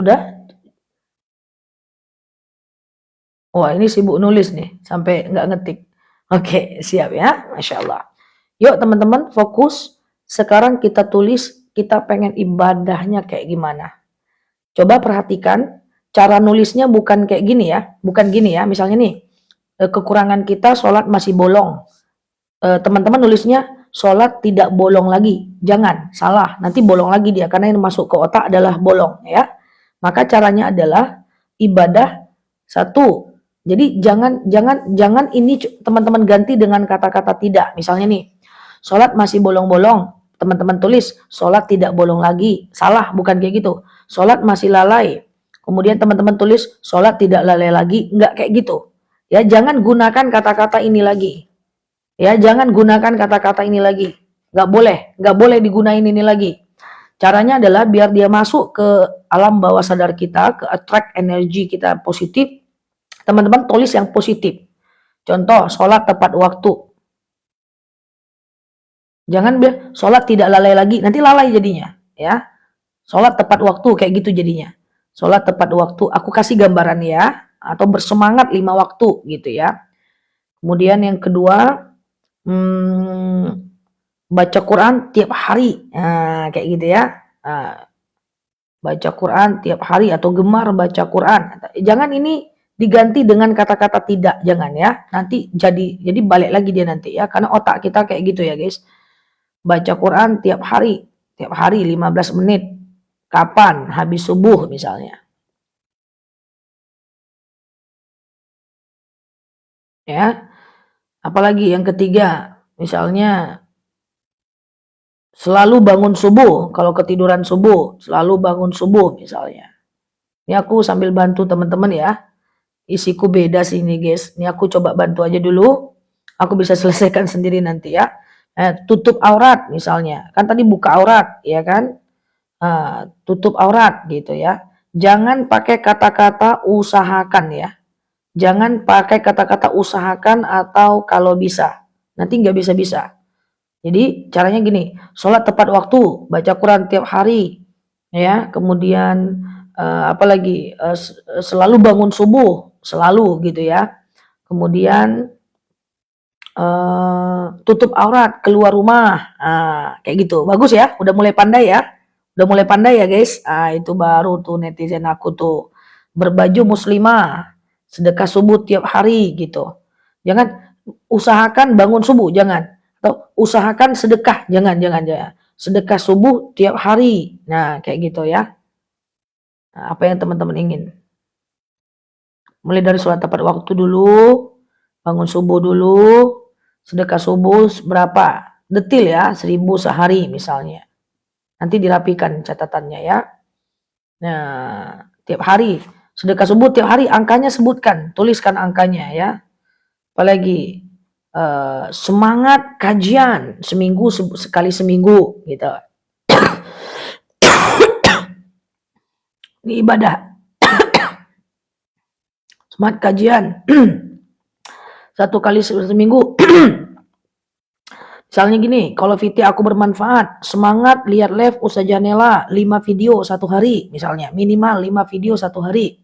wah ini sibuk nulis nih, sampai nggak ngetik. Oke, siap ya, Masya Allah. Yuk teman-teman fokus, sekarang kita tulis, kita pengen ibadahnya kayak gimana. Coba perhatikan, cara nulisnya bukan kayak gini ya, bukan gini ya, misalnya nih, kekurangan kita sholat masih bolong. Teman-teman nulisnya sholat tidak bolong lagi, jangan, salah, nanti bolong lagi dia, karena yang masuk ke otak adalah bolong ya. Maka caranya adalah ibadah satu. Jadi jangan ini teman-teman ganti dengan kata-kata tidak. Misalnya nih, sholat masih bolong-bolong, teman-teman tulis sholat tidak bolong lagi, salah, bukan kayak gitu. Sholat masih lalai, kemudian teman-teman tulis sholat tidak lalai lagi, enggak kayak gitu. Ya, jangan gunakan kata-kata ini lagi. Ya, jangan gunakan kata-kata ini lagi. Nggak boleh digunain ini lagi. Caranya adalah biar dia masuk ke alam bawah sadar kita, ke attract energi kita positif. Teman-teman tulis yang positif. Contoh, sholat tepat waktu. Jangan biar sholat tidak lalai lagi, nanti lalai jadinya. Ya, sholat tepat waktu kayak gitu jadinya. Sholat tepat waktu, aku kasih gambaran ya, atau bersemangat 5 waktu gitu ya. Kemudian yang kedua, baca Quran tiap hari, nah, kayak gitu ya. Nah, baca Quran tiap hari atau gemar baca Quran. Jangan ini diganti dengan kata-kata tidak, jangan ya. Nanti jadi balik lagi dia nanti ya, karena otak kita kayak gitu ya guys. Baca Quran tiap hari 15 menit. Kapan? Habis subuh misalnya. Ya. Apalagi yang ketiga, misalnya selalu bangun subuh, kalau ketiduran subuh, selalu bangun subuh misalnya. Ini aku sambil bantu teman-teman ya. Isiku beda sih ini guys. Ini aku coba bantu aja dulu. Aku bisa selesaikan sendiri nanti ya. Tutup aurat misalnya. Kan tadi buka aurat ya kan. Tutup aurat gitu ya. Jangan pakai kata-kata usahakan ya. Jangan pakai kata-kata usahakan atau kalau bisa. Nanti nggak bisa-bisa. Jadi caranya gini, sholat tepat waktu, baca Quran tiap hari, ya. Kemudian apalagi selalu bangun subuh, selalu gitu ya. Kemudian tutup aurat, keluar rumah, kayak gitu. Bagus ya, udah mulai pandai ya, guys. Itu baru tuh netizen aku tuh, berbaju muslimah, sedekah subuh tiap hari gitu. Jangan usahakan bangun subuh, jangan. Atau usahakan sedekah, jangan. Sedekah subuh tiap hari. Nah, kayak gitu ya. Nah, apa yang teman-teman ingin? Mulai dari sholat tepat waktu dulu, bangun subuh dulu, sedekah subuh berapa? Detil ya, 1000 sehari misalnya. Nanti dirapikan catatannya ya. Nah, tiap hari. Sedekah subuh tiap hari, angkanya sebutkan, tuliskan angkanya ya. Apalagi semangat kajian seminggu sekali seminggu gitu. Ini ibadah. Semangat kajian. 1 kali seminggu. Misalnya gini, kalau VT aku bermanfaat, semangat lihat live Ustazah Nela 5 video 1 hari, misalnya minimal 5 video 1 hari.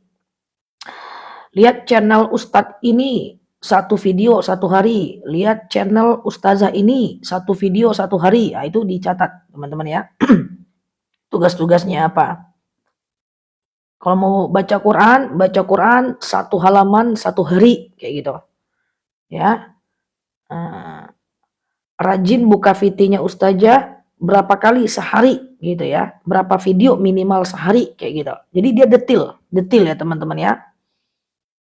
Lihat channel Ustadz ini 1 video 1 hari, lihat channel Ustazah ini 1 video 1 hari. Nah, itu dicatat teman-teman ya. Tugas-tugasnya apa? Kalau mau baca Quran 1 halaman 1 hari kayak gitu. Ya. Rajin buka VT-nya Ustazah berapa kali sehari gitu ya. Berapa video minimal sehari kayak gitu. Jadi dia detail ya teman-teman ya.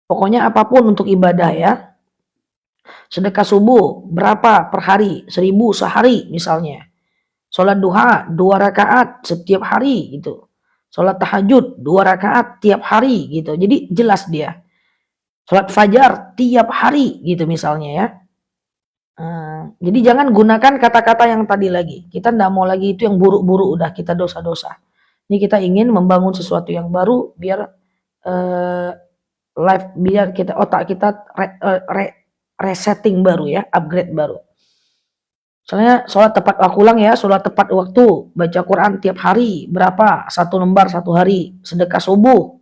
Pokoknya apapun untuk ibadah ya. Sedekah subuh berapa per hari? 1000 sehari misalnya. Sholat duha 2 rakaat setiap hari gitu. Sholat tahajud 2 rakaat tiap hari gitu. Jadi jelas dia. Sholat fajar tiap hari gitu misalnya ya. Jadi jangan gunakan kata-kata yang tadi lagi. Kita tidak mau lagi itu yang buruk-buruk, udah kita dosa-dosa. Ini kita ingin membangun sesuatu yang baru biar life, biar kita otak kita resetting baru ya, upgrade baru. Soalnya sholat tepat waktu, ulang ya, sholat tepat waktu, baca Quran tiap hari berapa? 1 lembar 1 hari. Sedekah subuh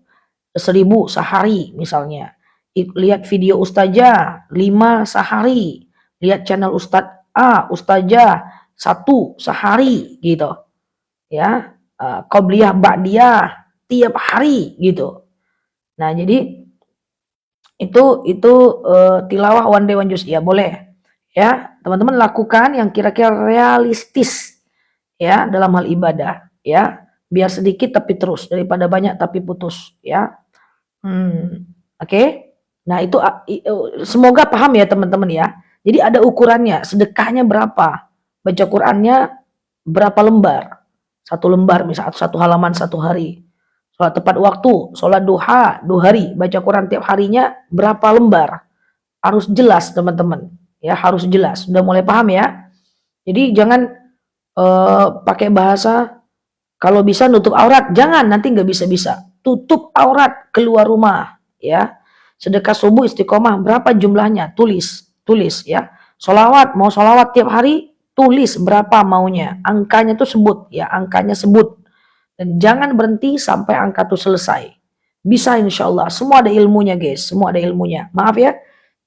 1000 sehari misalnya. Lihat video Ustazah 5 sehari. Lihat channel Ustadz A, Ustazah 1 sehari gitu. Ya, qobliyah ba'diyah tiap hari gitu. Nah, jadi itu tilawah one day one juz ya boleh. Ya, teman-teman lakukan yang kira-kira realistis ya dalam hal ibadah ya. Biar sedikit tapi terus daripada banyak tapi putus ya. Oke. Nah, itu semoga paham ya teman-teman ya. Jadi ada ukurannya, sedekahnya berapa, baca Qurannya berapa lembar, 1 lembar misalnya 1 halaman 1 hari. Sholat tepat waktu, sholat duha 2 hari, baca Quran tiap harinya berapa lembar. Harus jelas teman-teman, ya harus jelas. Sudah mulai paham ya? Jadi jangan pakai bahasa kalau bisa nutup aurat, jangan, nanti nggak bisa-bisa. Tutup aurat keluar rumah, ya. Sedekah subuh istiqomah berapa jumlahnya, tulis ya. Sholawat, mau sholawat tiap hari, tulis berapa maunya, angkanya tuh sebut ya, angkanya sebut. Dan jangan berhenti sampai angka tuh selesai. Bisa insya Allah, semua ada ilmunya guys, semua ada ilmunya. Maaf ya,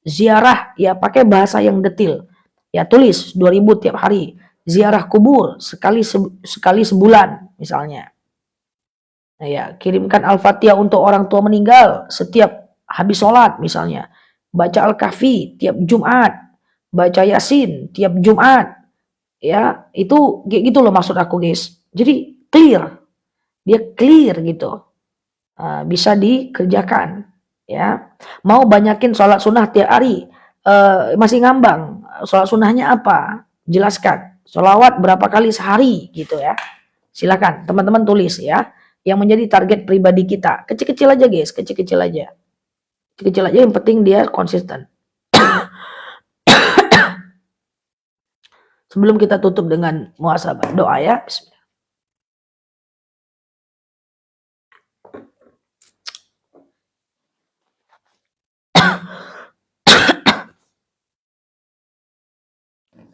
ziarah ya pakai bahasa yang detail. Ya tulis 2000 tiap hari. Ziarah kubur sekali sebulan misalnya. Nah, ya, kirimkan Al-Fatihah untuk orang tua meninggal setiap habis sholat misalnya. Baca Al-Kahfi tiap Jumat. Baca Yasin tiap Jumat. Ya, itu gitu loh maksud aku guys. Jadi clear. Dia clear gitu. Bisa dikerjakan. Ya, mau banyakin sholat sunnah tiap hari. Masih ngambang. Sholat sunnahnya apa? Jelaskan. Sholawat berapa kali sehari gitu ya. Silakan teman-teman tulis ya. Yang menjadi target pribadi kita. Kecil-kecil aja guys, kecil-kecil aja. Kecil-kecil aja yang penting dia konsisten. Sebelum kita tutup dengan muhasabah, doa ya. Bismillah.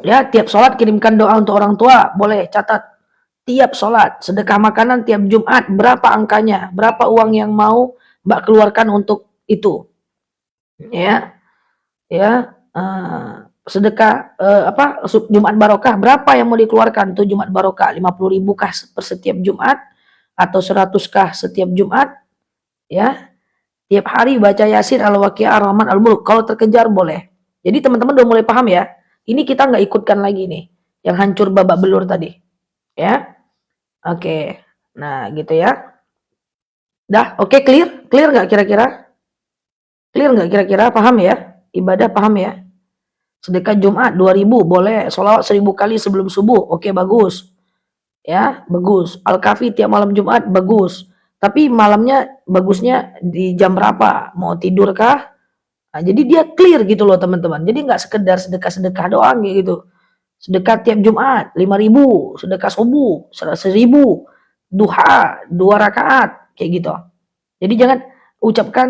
Ya, tiap sholat kirimkan doa untuk orang tua, boleh catat. Tiap sholat, sedekah makanan tiap Jumat, berapa angkanya, berapa uang yang mau Mbak keluarkan untuk itu. Ya, ya, sedekah Jumat barokah, berapa yang mau dikeluarkan tuh Jumat barokah, 50.000 kah per setiap Jumat, atau 100 kah setiap Jumat, ya. Tiap hari baca Yasin, Al-Waqiah, Ar-Rahman, Al-Mulk, kalau terkejar boleh. Jadi teman-teman udah mulai paham ya, ini kita nggak ikutkan lagi nih, yang hancur babak belur tadi, ya. Oke, nah gitu ya. Dah, oke, clear nggak kira-kira? Clear nggak kira-kira? Paham ya? Ibadah paham ya? Sedekah Jumat 2000 boleh, sholawat 1000 kali sebelum subuh, oke bagus. Ya, bagus. Al-Kahfi tiap malam Jumat bagus. Tapi malamnya bagusnya di jam berapa? Mau tidur kah? Nah, jadi dia clear gitu loh teman-teman. Jadi nggak sekedar sedekah-sedekah doang gitu. Sedekah tiap Jumat 5.000, sedekah subuh 1.000, duha 2 rakaat kayak gitu. Jadi jangan ucapkan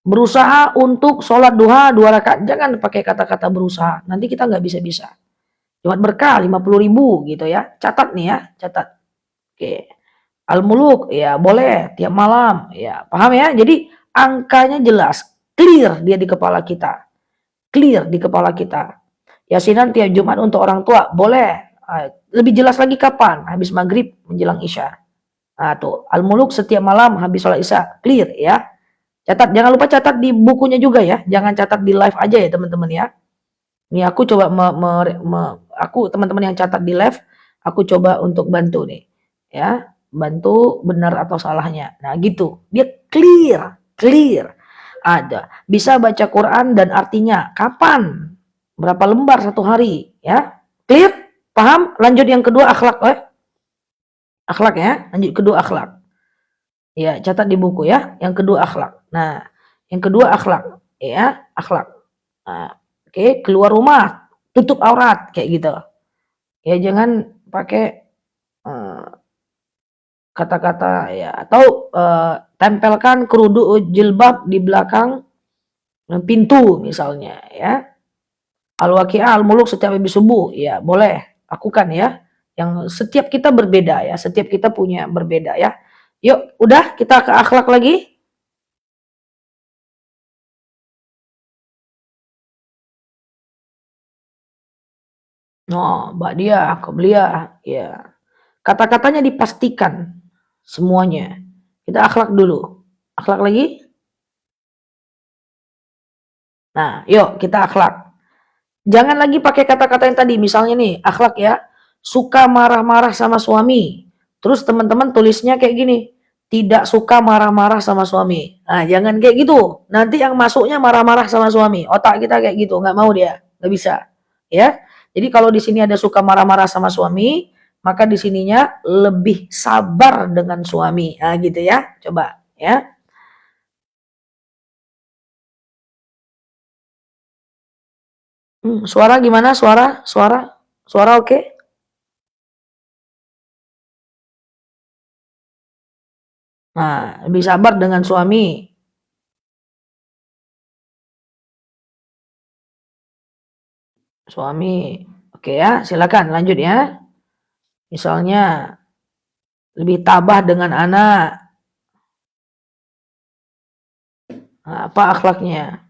Berusaha untuk sholat duha 2 rakaat. Jangan pakai kata-kata berusaha. Nanti kita nggak bisa-bisa. Jumat berkah 50.000 gitu ya. Catat nih ya, catat. Oke. Al-Muluk ya boleh tiap malam ya. Paham ya? Jadi angkanya jelas, clear dia di kepala kita. Clear di kepala kita. Yasinan tiap Jumat untuk orang tua boleh. Lebih jelas lagi kapan? Habis maghrib menjelang isya. Nah tuh, Al-Muluk setiap malam habis sholat isya. Clear ya. Catat, jangan lupa catat di bukunya juga ya. Jangan catat di live aja ya teman-teman ya. Ini aku coba aku teman-teman yang catat di live, aku coba untuk bantu nih. Ya, bantu benar atau salahnya. Nah, gitu. Dia clear, clear. Ada. Bisa baca Quran dan artinya kapan? Berapa lembar satu hari, ya? Clear? Paham? Lanjut yang kedua akhlak, akhlak ya. Lanjut kedua akhlak. Ya, catat di buku ya. Yang kedua akhlak. Nah, yang kedua akhlak, ya, akhlak. Nah, oke, keluar rumah, tutup aurat kayak gitu. Ya jangan pakai kata-kata ya atau tempelkan kerudung jilbab di belakang pintu misalnya ya. Al-Waqiah Al-Muluk setiap habis subuh ya boleh lakukan ya. Yang setiap kita berbeda ya, setiap kita punya berbeda ya. Yuk, udah kita ke akhlak lagi. Oh, Mbak Dia, Qobliyah, ya. Kata-katanya dipastikan semuanya. Kita akhlak dulu. Akhlak lagi. Nah, yuk kita akhlak. Jangan lagi pakai kata-kata yang tadi. Misalnya nih, akhlak ya. Suka marah-marah sama suami. Terus teman-teman tulisnya kayak gini. Tidak suka marah-marah sama suami. Nah, jangan kayak gitu. Nanti yang masuknya marah-marah sama suami. Otak kita kayak gitu. Nggak mau dia. Nggak bisa. Ya. Jadi kalau di sini ada suka marah-marah sama suami, maka di sininya lebih sabar dengan suami. Nah, gitu ya. Coba ya. Suara gimana? Suara? Suara? Suara oke? Nah, lebih sabar dengan suami. Suami. Oke ya, silakan lanjut ya. Misalnya lebih tabah dengan anak. Nah, apa akhlaknya?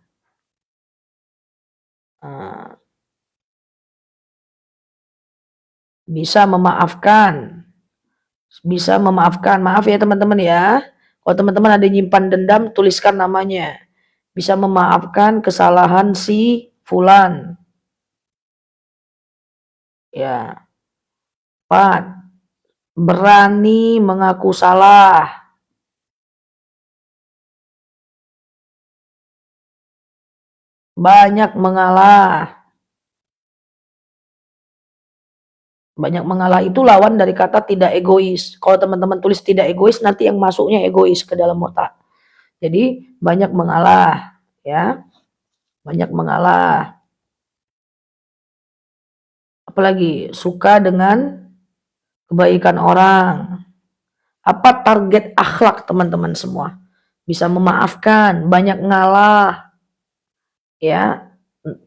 Nah, bisa memaafkan. Bisa memaafkan. Maaf ya teman-teman ya. Kalau teman-teman ada nyimpan dendam, tuliskan namanya. Bisa memaafkan kesalahan si fulan. Ya. 4. Berani mengaku salah. Banyak mengalah. Banyak mengalah itu lawan dari kata tidak egois. Kalau teman-teman tulis tidak egois, nanti yang masuknya egois ke dalam otak. Jadi banyak mengalah, ya. Banyak mengalah. Apalagi suka dengan kebaikan orang. Apa target akhlak teman-teman semua? Bisa memaafkan, banyak ngalah, ya.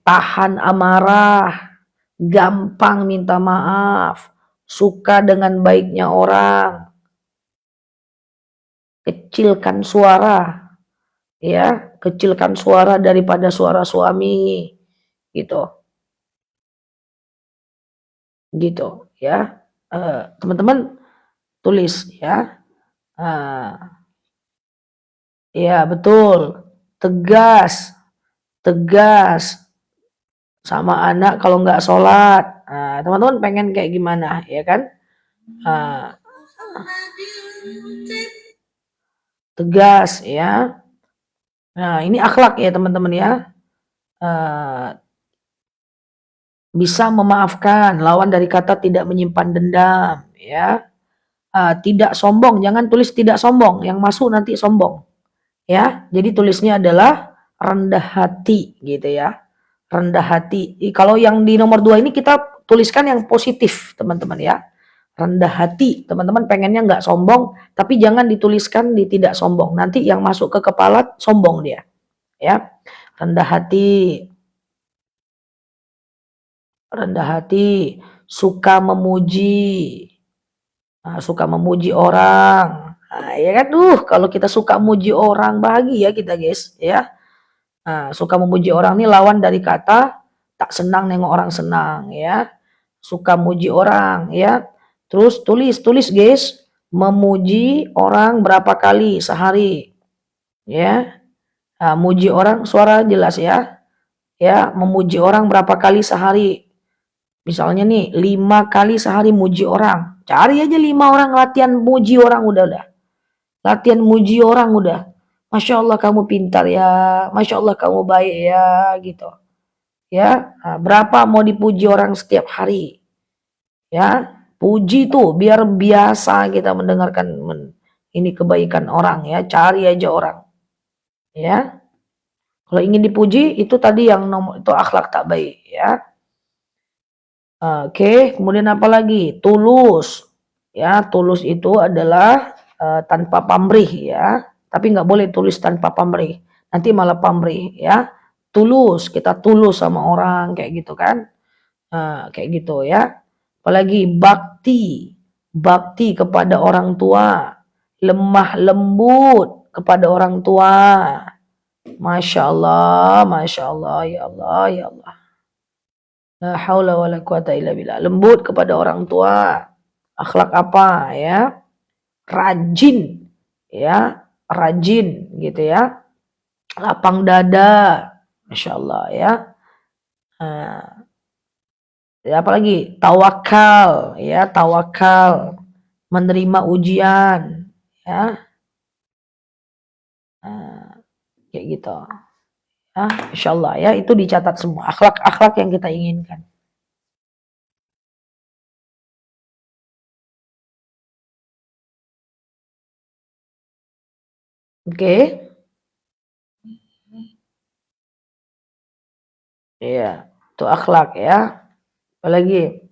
Tahan amarah, gampang minta maaf, suka dengan baiknya orang, kecilkan suara, ya, kecilkan suara daripada suara suami, gitu, gitu, ya. Teman-teman tulis, ya. Ya betul, tegas, tegas sama anak kalau nggak sholat. Teman-teman pengen kayak gimana, ya kan? Tegas, ya. Nah, ini akhlak ya teman-teman ya. Bisa memaafkan, lawan dari kata tidak menyimpan dendam, ya. Tidak sombong, jangan tulis tidak sombong, yang masuk nanti sombong, ya. Jadi tulisnya adalah rendah hati, gitu ya. Rendah hati. Kalau yang di nomor 2 ini kita tuliskan yang positif, teman-teman ya. Rendah hati, teman-teman pengennya nggak sombong, tapi jangan dituliskan di tidak sombong. Nanti yang masuk ke kepala sombong dia. ya. Rendah hati, suka memuji, suka memuji orang. Nah, ya kan, kalau kita suka memuji orang bahagia kita guys, ya. Nah, suka memuji orang ini lawan dari kata tak senang nengok orang senang, ya. Suka muji orang, ya. Terus tulis guys, memuji orang berapa kali sehari, ya. Nah, muji orang suara jelas ya. Ya, memuji orang berapa kali sehari. Misalnya nih, 5 kali sehari muji orang. Cari aja 5 orang latihan muji orang udah. Latihan muji orang udah. Masya Allah kamu pintar ya, Masya Allah kamu baik ya, gitu. Ya, nah, berapa mau dipuji orang setiap hari? Ya, puji tuh biar biasa kita mendengarkan ini kebaikan orang ya, cari aja orang. Ya. Kalau ingin dipuji itu tadi yang nomor itu akhlak tak baik ya. Oke, kemudian apa lagi? Tulus. Ya, tulus itu adalah tanpa pamrih ya. Tapi nggak boleh tulis tanpa pamrih. Nanti malah pamrih ya. Tulus, kita tulus sama orang kayak gitu kan. Kayak gitu ya. Apalagi bakti. Bakti kepada orang tua. Lemah lembut kepada orang tua. Masya Allah, ya Allah, ya Allah. La haula wa la quwata illa billah. Lembut kepada orang tua. Akhlak apa ya? Rajin. Ya, rajin gitu ya. Lapang dada. Masya Allah ya. Ya apalagi tawakal ya, tawakal. Menerima ujian ya. Kayak gitu. Insya Allah ya, itu dicatat semua akhlak-akhlak yang kita inginkan. Oke. Iya, itu akhlak ya. Apalagi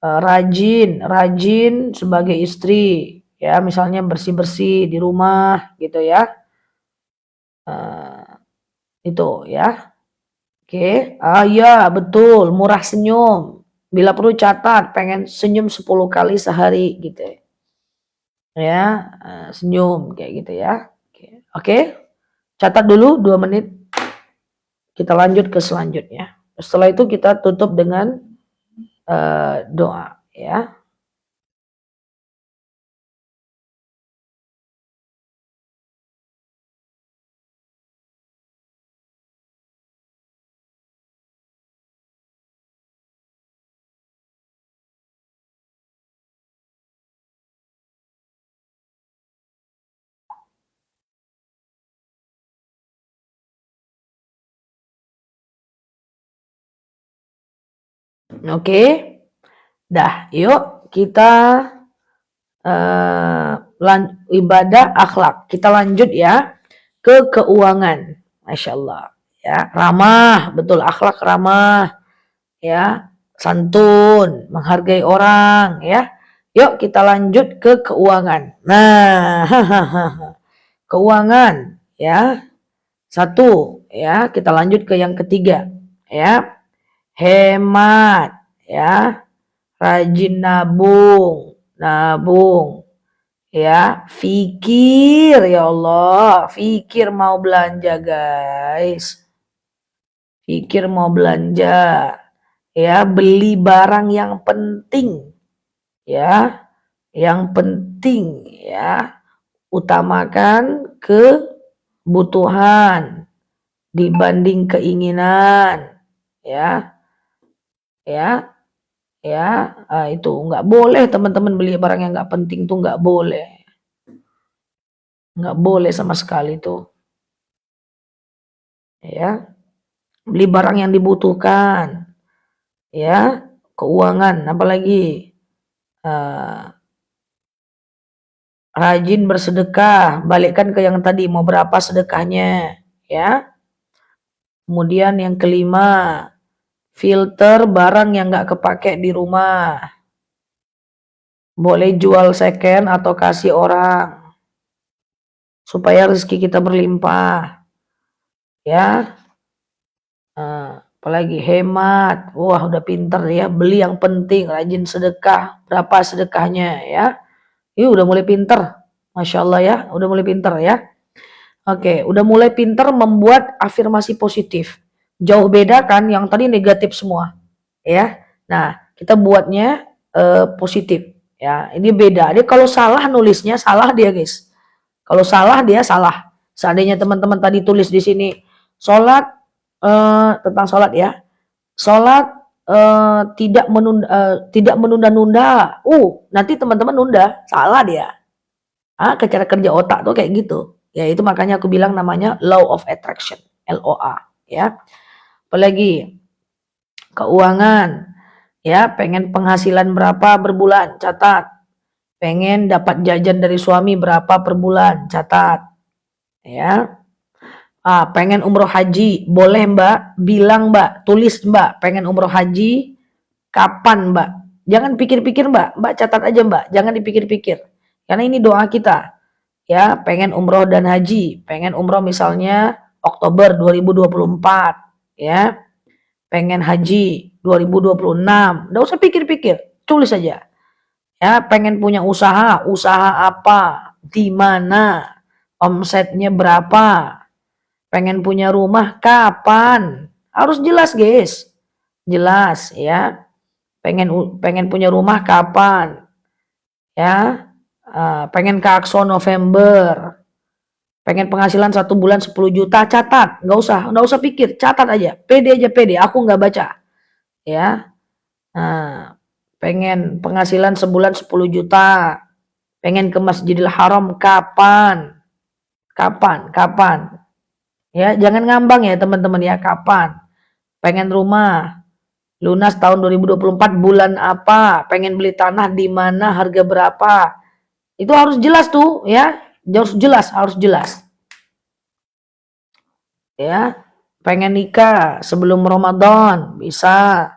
rajin sebagai istri ya, misalnya bersih-bersih di rumah gitu ya. Itu ya. Oke. Ya betul, murah senyum. Bila perlu catat, pengen senyum 10 kali sehari gitu ya. Senyum kayak gitu ya. Oke. Catat dulu 2 menit. Kita lanjut ke selanjutnya. Setelah itu kita tutup dengan doa ya. Oke. Dah, yuk kita ibadah akhlak. Kita lanjut ya ke keuangan. Masya Allah. Ya, ramah, betul akhlak ramah. Ya, santun, menghargai orang. Ya, yuk kita lanjut ke keuangan. Nah, keuangan. Ya, satu. Ya, kita lanjut ke yang ketiga. Ya, hemat. Ya, rajin nabung. Ya, fikir ya Allah, fikir mau belanja guys. Fikir mau belanja. Ya, beli barang yang penting. Ya, yang penting ya. Utamakan kebutuhan dibanding keinginan. Ya. Ya. Ya, itu nggak boleh teman-teman beli barang yang nggak penting tuh nggak boleh. Nggak boleh sama sekali tuh. Ya, beli barang yang dibutuhkan. Ya, keuangan apalagi rajin bersedekah, balikkan ke yang tadi mau berapa sedekahnya, ya. Kemudian yang kelima, filter barang yang nggak kepake di rumah. Boleh jual second atau kasih orang supaya rezeki kita berlimpah. ya. Apalagi hemat, wah udah pinter ya, beli yang penting, rajin sedekah, berapa sedekahnya ya. Ini udah mulai pinter, Masya Allah ya, udah mulai pinter ya. Oke, udah mulai pinter membuat afirmasi positif. Jauh beda kan yang tadi negatif semua, ya. Nah, kita buatnya positif, ya. Ini beda. Dia kalau salah nulisnya salah dia, guys. Kalau salah dia salah. Seandainya teman-teman tadi tulis di sini sholat tentang sholat ya, sholat tidak menunda-nunda. Nanti teman-teman nunda, salah dia. Cara kerja otak tuh kayak gitu. Ya itu makanya aku bilang namanya law of attraction, LOA ya. Apalagi keuangan ya, pengen penghasilan berapa berbulan, catat. Pengen dapat jajan dari suami berapa per bulan, catat. Ya. Pengen umroh haji, boleh Mbak, bilang Mbak, tulis Mbak, pengen umroh haji kapan Mbak. Jangan pikir-pikir Mbak, Mbak catat aja Mbak, jangan dipikir-pikir. Karena ini doa kita. Ya, pengen umroh dan haji, pengen umroh misalnya Oktober 2024, ya. Pengen haji 2026. Enggak usah pikir-pikir, tulis aja. Ya, pengen punya usaha, usaha apa, di mana, omsetnya berapa, pengen punya rumah kapan, harus jelas guys, jelas ya. Pengen punya rumah kapan, ya. Pengen ke Akso November, pengen penghasilan 1 bulan 10 juta, catat, nggak usah pikir, catat aja, pede aja, pede, aku nggak baca, ya. Pengen penghasilan sebulan 10 juta, pengen ke Masjidil Haram kapan, ya, jangan ngambang ya teman-teman ya, kapan, pengen rumah lunas tahun 2024 bulan apa, pengen beli tanah di mana, harga berapa, itu harus jelas tuh ya, harus jelas ya. Pengen nikah sebelum Ramadan bisa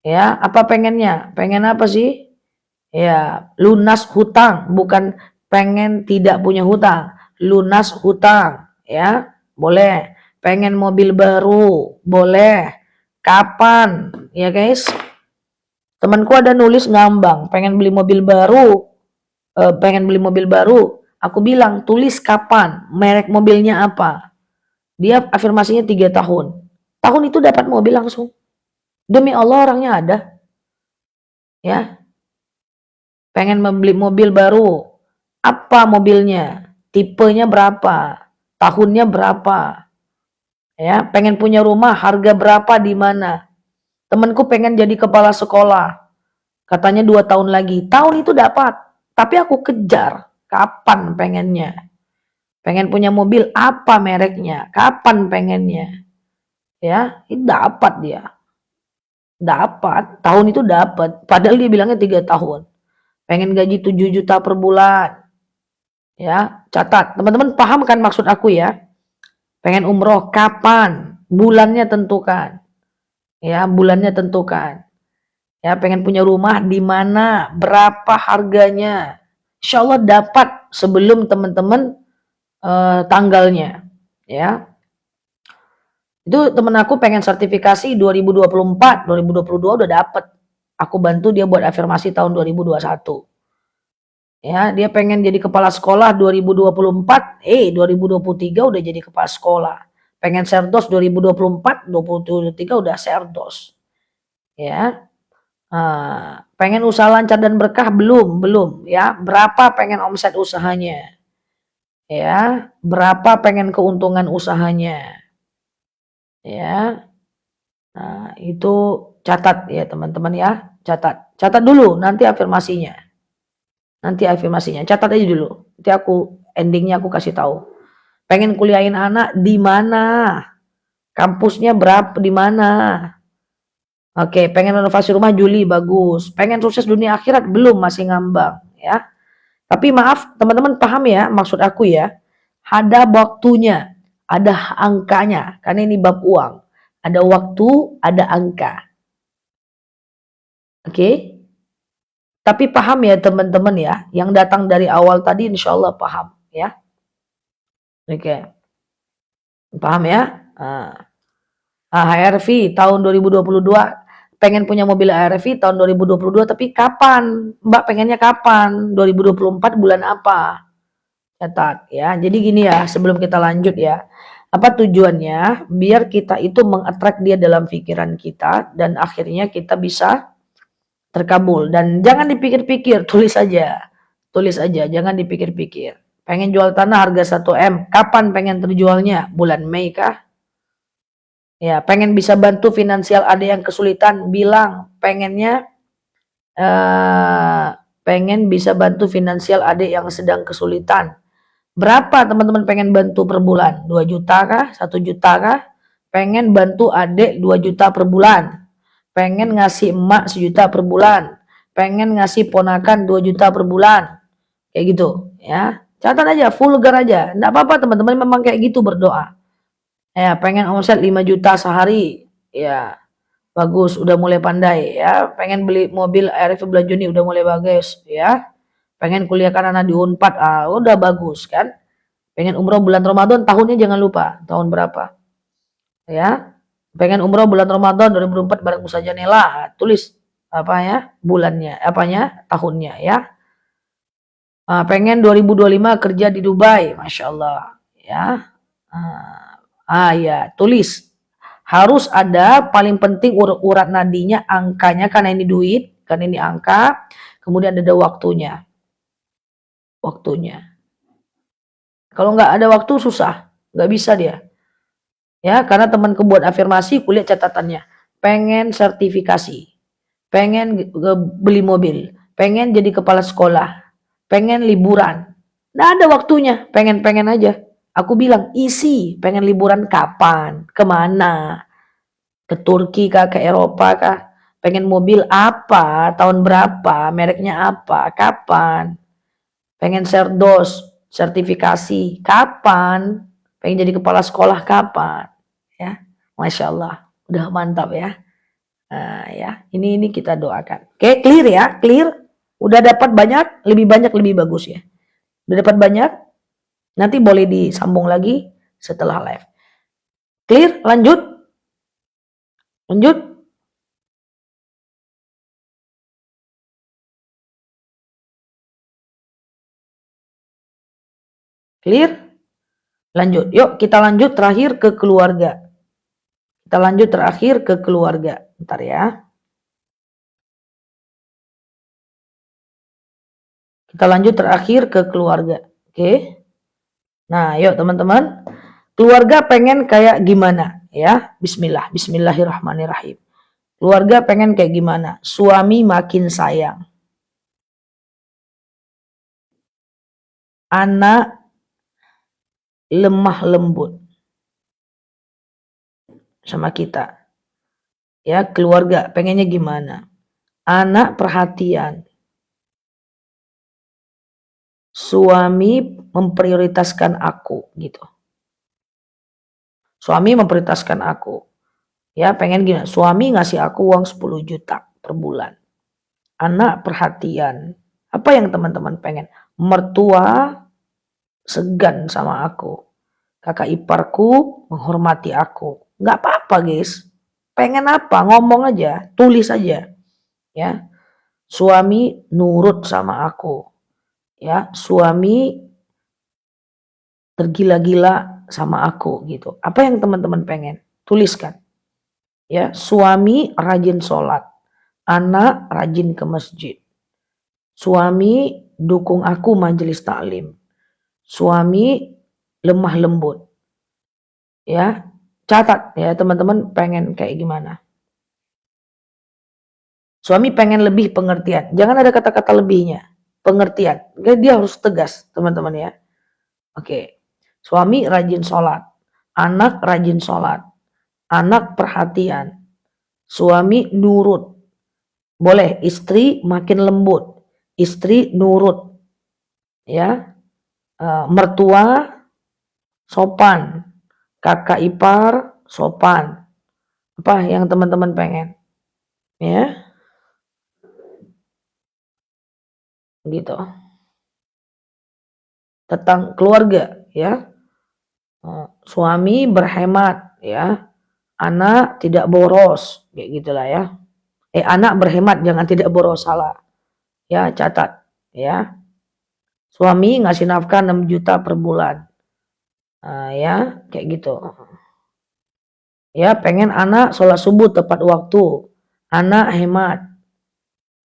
ya. Apa pengennya, pengen apa sih ya? Lunas hutang, bukan pengen tidak punya hutang, lunas hutang ya, boleh. Pengen mobil baru, boleh. Kapan ya guys? Temanku ada nulis ngambang, pengen beli mobil baru, aku bilang tulis kapan, merek mobilnya apa. Dia afirmasinya 3 tahun. Tahun itu dapat mobil langsung. Demi Allah orangnya ada. Ya. Pengen membeli mobil baru. Apa mobilnya? Tipenya berapa? Tahunnya berapa? Ya, pengen punya rumah, harga berapa di mana? Temanku pengen jadi kepala sekolah. Katanya 2 tahun lagi. Tahun itu dapat. Tapi aku kejar. Kapan pengennya? Pengen punya mobil, apa mereknya? Kapan pengennya? Ya, itu dapat dia. Dapat, tahun itu dapat. Padahal dia bilangnya 3 tahun. Pengen gaji 7 juta per bulan. Ya, catat. Teman-teman paham kan maksud aku ya? Pengen umroh kapan? Bulannya tentukan. Ya, bulannya tentukan. Ya, pengen punya rumah di mana? Berapa harganya? Insya Allah dapat sebelum teman-teman tanggalnya. Ya. Itu temen aku pengen sertifikasi 2024, 2022 udah dapet. Aku bantu dia buat afirmasi tahun 2021. Ya, dia pengen jadi kepala sekolah 2024, 2023 udah jadi kepala sekolah. Pengen serdos 2024, 2023 udah serdos. Ya. Pengen usaha lancar dan berkah belum ya. Berapa pengen omset usahanya? Ya, berapa pengen keuntungan usahanya? Ya. Nah, itu catat ya teman-teman ya, catat. Catat dulu nanti afirmasinya. Catat aja dulu. Nanti endingnya aku kasih tahu. Pengen kuliahin anak di mana? Kampusnya berapa di mana? Oke, pengen renovasi rumah Juli, bagus. Pengen sukses dunia akhirat belum, masih ngambang ya. Tapi maaf teman-teman paham ya maksud aku ya. Ada waktunya, ada angkanya, karena ini bab uang. Ada waktu, ada angka. Oke. Tapi paham ya teman-teman ya, yang datang dari awal tadi insya Allah paham ya. Oke. Paham ya? HRV tahun 2022, pengen punya mobil HRV tahun 2022, tapi kapan? Mbak pengennya kapan? 2024 bulan apa? Catat ya. Jadi gini ya, sebelum kita lanjut ya. Apa tujuannya? Biar kita itu mengattract dia dalam pikiran kita dan akhirnya kita bisa terkabul. Dan jangan dipikir-pikir, tulis aja. Tulis aja, jangan dipikir-pikir. Pengen jual tanah harga 1 M, kapan pengen terjualnya? Bulan Mei kah? Ya, pengen bisa bantu finansial ada yang kesulitan, bilang pengennya pengen bisa bantu finansial adik yang sedang kesulitan. Berapa teman-teman pengen bantu per bulan? 2 juta kah? 1 juta kah? Pengen bantu adik 2 juta per bulan. Pengen ngasih emak 1 juta per bulan. Pengen ngasih ponakan 2 juta per bulan. Kayak gitu ya. Catat aja, vulgar aja. Enggak apa-apa teman-teman, memang kayak gitu berdoa. Ya, pengen omset 5 juta sehari. Ya, bagus, udah mulai pandai ya. Pengen beli mobil RV bulan Juni, udah mulai bagus ya. Pengen kuliahkan anak di Unpad, udah bagus kan. Pengen umroh bulan Ramadan, tahunnya jangan lupa, tahun berapa ya. Pengen umroh bulan Ramadan 2004 bareng Musa Janela, tulis apa ya, bulannya, apanya, tahunnya ya. Pengen 2025 kerja di Dubai, Masya Allah ya. Ya, tulis. Harus ada, paling penting urat nadinya, angkanya, karena ini duit, karena ini angka, kemudian ada waktunya. Kalau nggak ada waktu susah, nggak bisa dia. Ya, karena temanku buat afirmasi, kuliah catatannya. Pengen sertifikasi, pengen beli mobil, pengen jadi kepala sekolah, pengen liburan. Nggak ada waktunya, pengen-pengen aja. Aku bilang, isi, pengen liburan kapan, kemana, ke Turki kah, ke Eropa kah, pengen mobil apa, tahun berapa, mereknya apa, kapan, pengen serdos, sertifikasi, kapan, pengen jadi kepala sekolah kapan, ya, Masya Allah, udah mantap ya. Ya, ini kita doakan. Oke, clear ya, clear. Udah dapat banyak, lebih bagus ya. Udah dapat banyak, nanti boleh disambung lagi setelah live. Clear, lanjut. Clear, lanjut. Yuk kita lanjut terakhir ke keluarga. Kita lanjut terakhir ke keluarga. Bentar ya. Kita lanjut terakhir ke keluarga. Oke. Nah, yuk teman-teman. Keluarga pengen kayak gimana? Ya, bismillah. Bismillahirrahmanirrahim. Keluarga pengen kayak gimana? Suami makin sayang. Anak lemah lembut sama kita. Ya, keluarga pengennya gimana? Anak perhatian. Suami memprioritaskan aku gitu. Suami memprioritaskan aku. Ya, pengen gini, suami ngasih aku uang 10 juta per bulan. Anak perhatian. Apa yang teman-teman pengen? Mertua segan sama aku. Kakak iparku menghormati aku. Nggak apa-apa, guys. Pengen apa? Ngomong aja, tulis aja. Ya. Suami nurut sama aku. Ya, suami tergila-gila sama aku gitu. Apa yang teman-teman pengen? Tuliskan. Ya, suami rajin sholat, anak rajin ke masjid, suami dukung aku majelis taklim, suami lemah lembut. Ya, catat ya teman-teman pengen kayak gimana. Suami pengen lebih pengertian, jangan ada kata-kata lebihnya, pengertian. Dia harus tegas teman-teman ya. Oke, suami rajin sholat, anak rajin sholat, anak perhatian, suami nurut. Boleh istri makin lembut, istri nurut, ya, mertua sopan, kakak ipar sopan. Apa yang teman-teman pengen? Ya, gitu. Tentang keluarga, ya. Suami berhemat ya, anak tidak boros, kayak gitulah ya. Anak berhemat, jangan tidak boros, salah. Ya, catat ya. Suami ngasih nafkah 6 juta per bulan. Ya, kayak gitu. Ya, pengen anak sholat subuh tepat waktu. Anak hemat.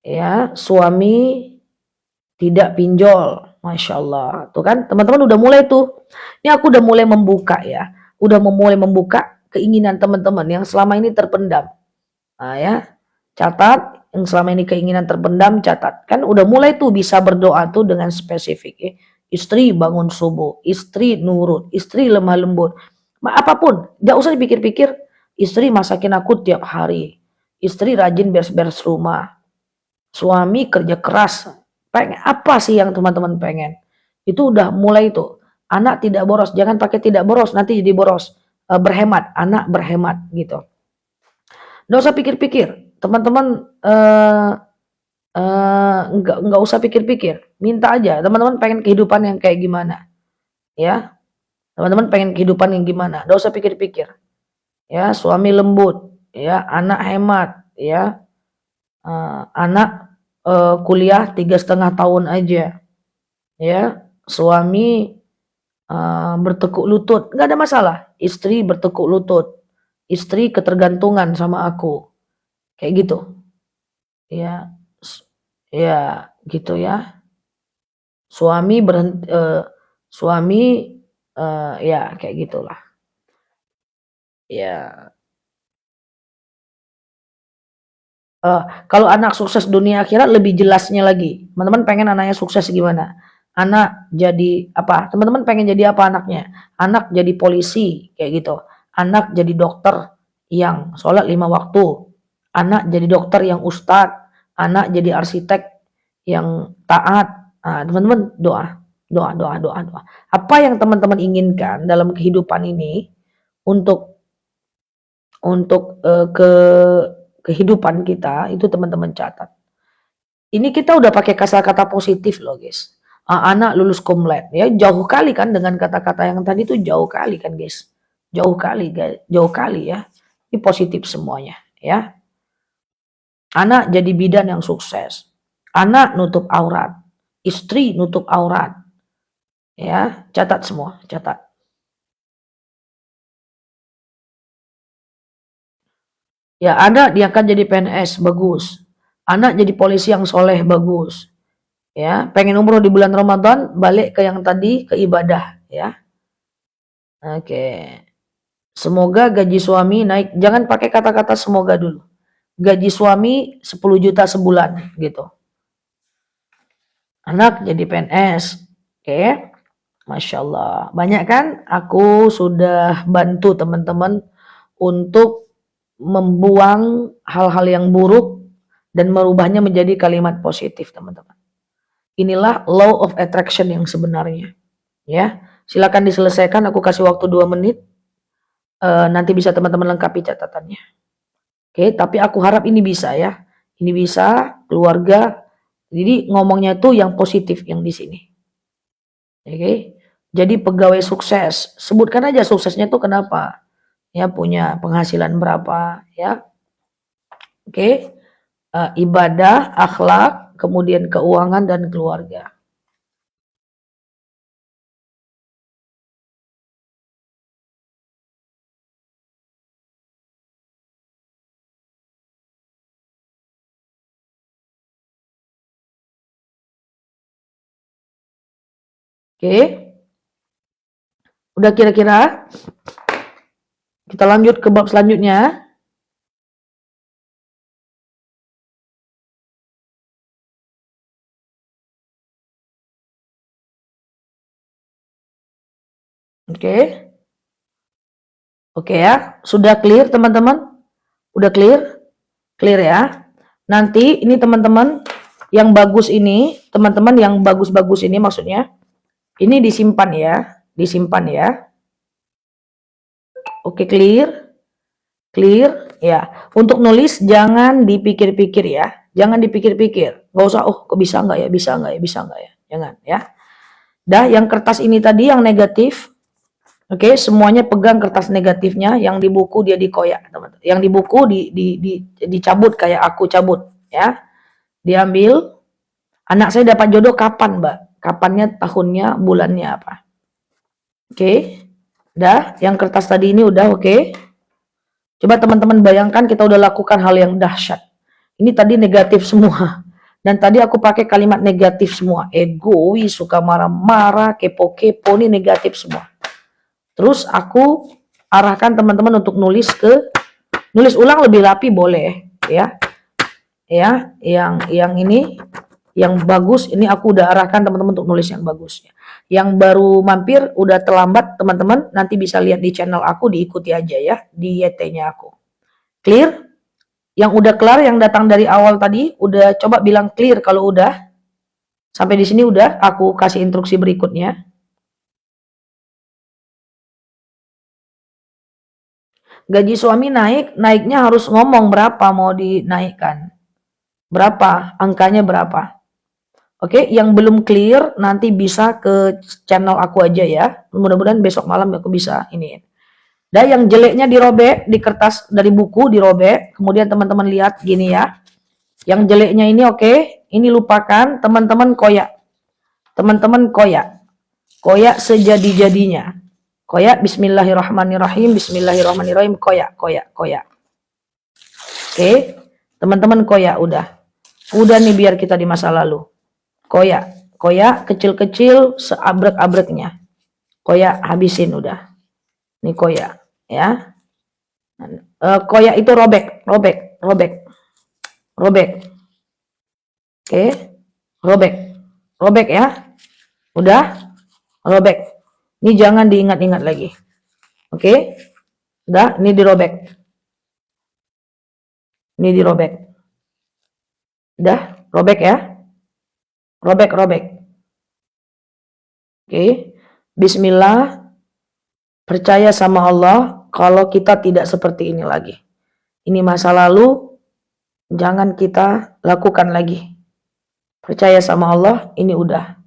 Ya, suami tidak pinjol. Masya Allah. Tuh kan, teman-teman udah mulai tuh. Ini aku udah mulai membuka ya. Udah mulai membuka keinginan teman-teman yang selama ini terpendam. Ya, catat yang selama ini keinginan terpendam, catat. Kan udah mulai tuh bisa berdoa tuh dengan spesifik ya. Istri bangun subuh, istri nurut, istri lemah lembut. Apapun, gak usah dipikir-pikir. Istri masakin aku tiap hari. Istri rajin beres-beres rumah. Suami kerja keras. Pengen apa sih yang teman-teman pengen? Itu udah mulai tuh. Anak tidak boros, jangan pakai tidak boros, nanti jadi boros. Berhemat, anak berhemat gitu. Nggak usah pikir-pikir, teman-teman nggak usah pikir-pikir, minta aja. Teman-teman pengen kehidupan yang kayak gimana, ya? Teman-teman pengen kehidupan yang gimana? Nggak usah pikir-pikir, ya. Suami lembut, ya. Anak hemat, ya. Anak kuliah 3,5 tahun aja, ya. Suami bertekuk lutut, nggak ada masalah. Istri bertekuk lutut, istri ketergantungan sama aku, kayak gitu, ya. Ya, gitu ya. Suami berhenti, suami ya kayak gitulah. Ya. Kalau anak sukses dunia akhirat lebih jelasnya lagi. Teman-teman pengen anaknya sukses gimana? Anak jadi apa? Teman-teman pengen jadi apa anaknya? Anak jadi polisi kayak gitu. Anak jadi dokter yang sholat 5 waktu. Anak jadi dokter yang ustadz. Anak jadi arsitek yang taat. Teman-teman doa. Apa yang teman-teman inginkan dalam kehidupan ini untuk ke kehidupan kita itu teman-teman catat. Ini kita udah pakai kata-kata positif loh guys. Anak lulus komlet ya, jauh kali kan dengan kata-kata yang tadi tuh, jauh kali kan guys. Jauh kali ya. Ini positif semuanya ya. Anak jadi bidan yang sukses. Anak nutup aurat. Istri nutup aurat. Ya, catat semua, catat. Ya, anak diangkat jadi PNS, bagus. Anak jadi polisi yang soleh, bagus. Ya, pengen umroh di bulan Ramadan, balik ke yang tadi, ke ibadah. Ya, oke. Semoga gaji suami naik. Jangan pakai kata-kata semoga dulu. Gaji suami 10 juta sebulan, gitu. Anak jadi PNS. Oke. Masya Allah. Banyak kan? Aku sudah bantu teman-teman untuk membuang hal-hal yang buruk dan merubahnya menjadi kalimat positif, teman-teman. Inilah law of attraction yang sebenarnya. Ya, silakan diselesaikan. Aku kasih waktu 2 menit. Nanti bisa teman-teman lengkapi catatannya. Oke, tapi aku harap ini bisa ya. Ini bisa keluarga. Jadi ngomongnya tuh yang positif yang di sini. Oke. Jadi pegawai sukses, sebutkan aja suksesnya tuh kenapa. Ya, punya penghasilan berapa ya. Oke. Ibadah, akhlak, kemudian keuangan dan keluarga. Oke. Udah kira-kira? Kita lanjut ke bab selanjutnya. Oke. Oke ya. Sudah clear teman-teman? Udah clear? Clear ya. Nanti ini teman-teman yang bagus ini, teman-teman yang bagus-bagus ini maksudnya, ini disimpan ya. Disimpan ya. Oke, clear? Clear? Ya. Untuk nulis jangan dipikir-pikir ya. Jangan dipikir-pikir. Gak usah, oh kok bisa nggak ya, bisa nggak ya, bisa nggak ya. Jangan ya. Dah, yang kertas ini tadi yang negatif, Oke, semuanya pegang kertas negatifnya, yang di buku dia dikoyak, teman-teman. Yang di buku dicabut kayak aku cabut, ya. Diambil. Anak saya dapat jodoh kapan, Mbak? Kapannya, tahunnya, bulannya apa? Oke. Udah, yang kertas tadi ini udah oke. Coba teman-teman bayangkan kita udah lakukan hal yang dahsyat. Ini tadi negatif semua. Dan tadi aku pakai kalimat negatif semua. Egois, suka marah-marah, kepo-kepo, ini negatif semua. Terus aku arahkan teman-teman untuk nulis ulang lebih rapi boleh, ya. Ya, yang ini yang bagus ini aku udah arahkan teman-teman untuk nulis yang bagus. Yang baru mampir udah terlambat teman-teman, nanti bisa lihat di channel aku, diikuti aja ya di YT-nya aku. Clear? Yang udah kelar, yang datang dari awal tadi udah coba bilang clear kalau udah. Sampai di sini udah, aku kasih instruksi berikutnya. Gaji suami naik, naiknya harus ngomong berapa mau dinaikkan. Berapa, angkanya berapa. Oke, yang belum clear nanti bisa ke channel aku aja ya. Mudah-mudahan besok malam aku bisa ini. Dan yang jeleknya dirobek di kertas dari buku dirobek. Kemudian teman-teman lihat gini ya. Yang jeleknya ini oke, ini lupakan, teman-teman koyak. Teman-teman koyak. Koyak sejadi-jadinya. Koyak bismillahirrahmanirrahim, bismillahirrahmanirrahim, koyak, koyak, koyak. Oke, teman-teman koyak udah. Udah nih biar kita di masa lalu. Koyak, koyak kecil-kecil seabrek-abreknya. Koyak habisin udah. Ini koyak, ya. Koyak itu robek, robek, robek, robek. Oke, robek, robek ya. Udah, robek. Ini jangan diingat-ingat lagi. Oke, udah. Ini dirobek. Ini dirobek. Udah, robek ya. Robek, robek. Oke, Bismillah. Percaya sama Allah kalau kita tidak seperti ini lagi. Ini masa lalu, jangan kita lakukan lagi. Percaya sama Allah, ini udah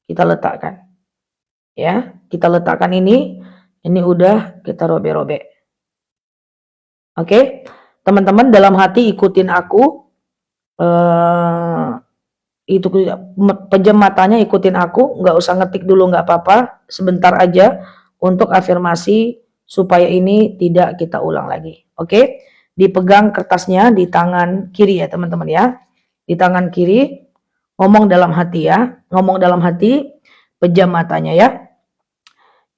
kita letakkan. Ya, kita letakkan ini udah kita robek-robek. Oke, teman-teman dalam hati ikutin aku. Itu pejam matanya, ikutin aku, nggak usah ngetik dulu, nggak apa-apa, sebentar aja untuk afirmasi supaya ini tidak kita ulang lagi. Oke, dipegang kertasnya di tangan kiri ya teman-teman ya, di tangan kiri, ngomong dalam hati ya, ngomong dalam hati, pejam matanya ya.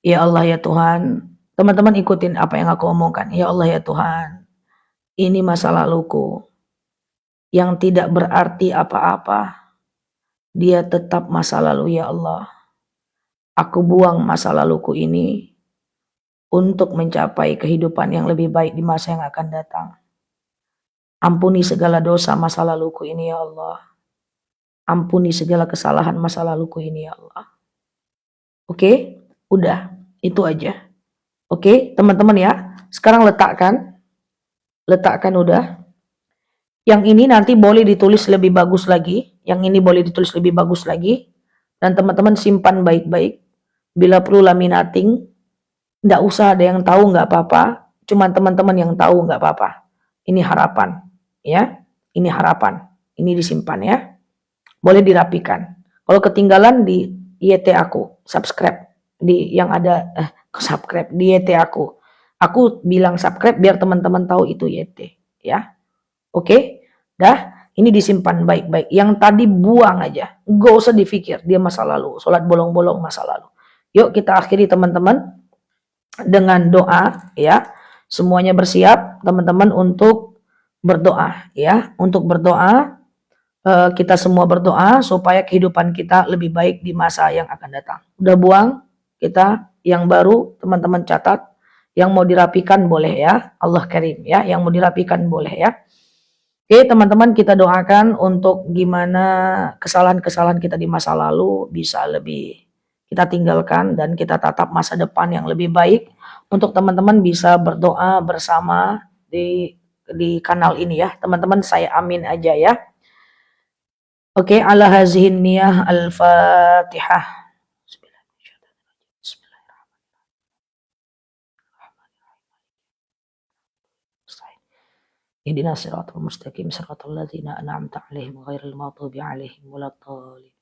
Ya Allah ya Tuhan, teman-teman ikutin apa yang aku omongkan. Ya Allah ya Tuhan, ini masa laluku yang tidak berarti apa-apa. Dia tetap masa lalu ya Allah. Aku buang masa laluku ini untuk mencapai kehidupan yang lebih baik di masa yang akan datang. Ampuni segala dosa masa laluku ini ya Allah. Ampuni segala kesalahan masa laluku ini ya Allah. Oke, udah, itu aja. Oke, teman-teman ya. Sekarang letakkan udah. Yang ini nanti boleh ditulis lebih bagus lagi. Yang ini boleh ditulis lebih bagus lagi. Dan teman-teman simpan baik-baik. Bila perlu laminating, nggak usah ada yang tahu, nggak apa-apa. Cuma teman-teman yang tahu, nggak apa-apa. Ini harapan, ya. Ini harapan. Ini disimpan ya. Boleh dirapikan. Kalau ketinggalan di YT aku, subscribe di yang ada subscribe di YT aku. Aku bilang subscribe biar teman-teman tahu itu YT, ya. Oke, dah. Ini disimpan baik-baik. Yang tadi buang aja, gak usah dipikir. Dia masa lalu, sholat bolong-bolong masa lalu. Yuk kita akhiri teman-teman dengan doa ya. Semuanya bersiap teman-teman untuk berdoa ya. Untuk berdoa, kita semua berdoa supaya kehidupan kita lebih baik di masa yang akan datang. Udah buang kita yang baru, teman-teman catat. Yang mau dirapikan boleh ya. Allah karim ya. Yang mau dirapikan boleh ya. Oke teman-teman, kita doakan untuk gimana kesalahan-kesalahan kita di masa lalu bisa lebih kita tinggalkan dan kita tatap masa depan yang lebih baik. Untuk teman-teman bisa berdoa bersama di kanal ini ya. Teman-teman saya amin aja ya. Oke, ala hazihin niyah al-fatihah. Ihdinas siratal mustaqim siratal ladzina an'amta 'alaihim ghairil maghdubi 'alaihim waladdallin.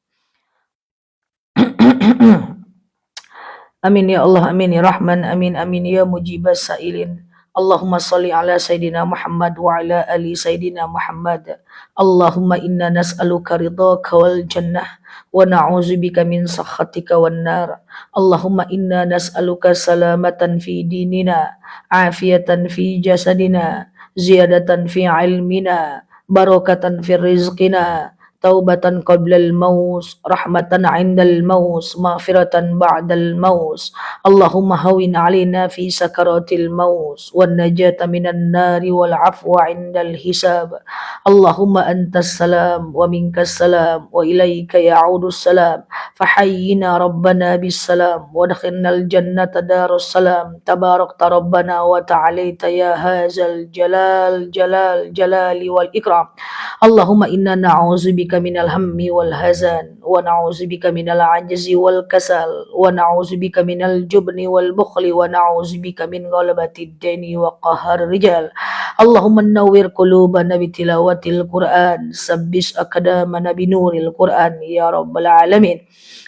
Amin ya Allah, amin ya Rahman, amin amin ya mujibas sailin. Allahumma salli ala Sayyidina Muhammad wa ala ali Sayyidina Muhammad. Allahumma inna nas'aluka ridhaka wal jannah wa na'udzubika min sakhatika wan nar. Allahumma inna nas'aluka salamatan fi dinina, afiyatan fi jasadina, ziyadatan fi ilmina, barakatan fi rizqina, taubatan qablal maus, rahmatan 'indal maus, maghfiratan ba'dal maus. Allahumma hawin 'alaina fi sakaratil maus, wan najata minan nari wal 'afwa 'indal hisab. Allahumma antas salam wa minkas salam wa ilaika ya'udus salam. Fahayyina rabbana bis salam wa adkhilnal jannata darus salam. Tabarakta rabbana wa ta'alaita ya hadzal jalali wal ikram. Allahumma inna na'udzubika minal hammi wal hazan wa na'udzubika minal ajzi wal kasal wa na'udzubika minal jubni wal bukhli wa na'udzubika min ghalabatid daini wa qahar rijal. Allahumma nawwir qulubana bi tilawatil Qur'an, sabbis aqdamana bi nuril Qur'an ya rabbal alamin.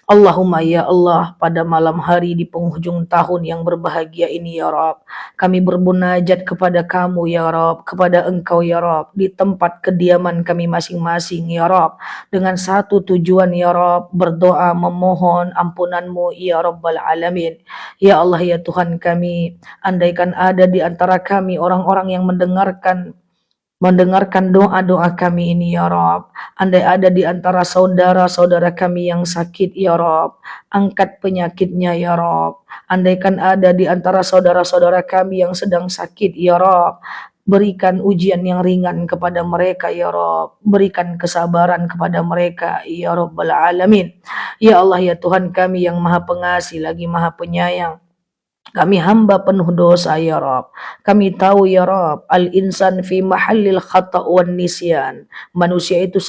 Allahumma ya Allah, pada malam hari di penghujung tahun yang berbahagia ini ya Rabb, kami bermunajat kepada kamu ya Rabb, kepada engkau ya Rabb, di tempat kediaman kami masing-masing ya Rabb, dengan satu tujuan ya Rabb, berdoa memohon ampunanmu ya Rabbal Alamin. Ya Allah ya Tuhan kami, andaikan ada di antara kami orang-orang yang mendengarkan doa-doa kami ini ya Rob. Andai ada di antara saudara-saudara kami yang sakit ya Rob, angkat penyakitnya ya Rob. Andaikan ada di antara saudara-saudara kami yang sedang sakit ya Rob, berikan ujian yang ringan kepada mereka ya Rob, berikan kesabaran kepada mereka ya Rabbal Alamin. Ya Allah ya Tuhan kami yang maha pengasih lagi maha penyayang, kami hamba penuh dosa ya Rob. Kami tahu ya Rob, al-insan fi mahallil khata' wan nisyan. Manusia itu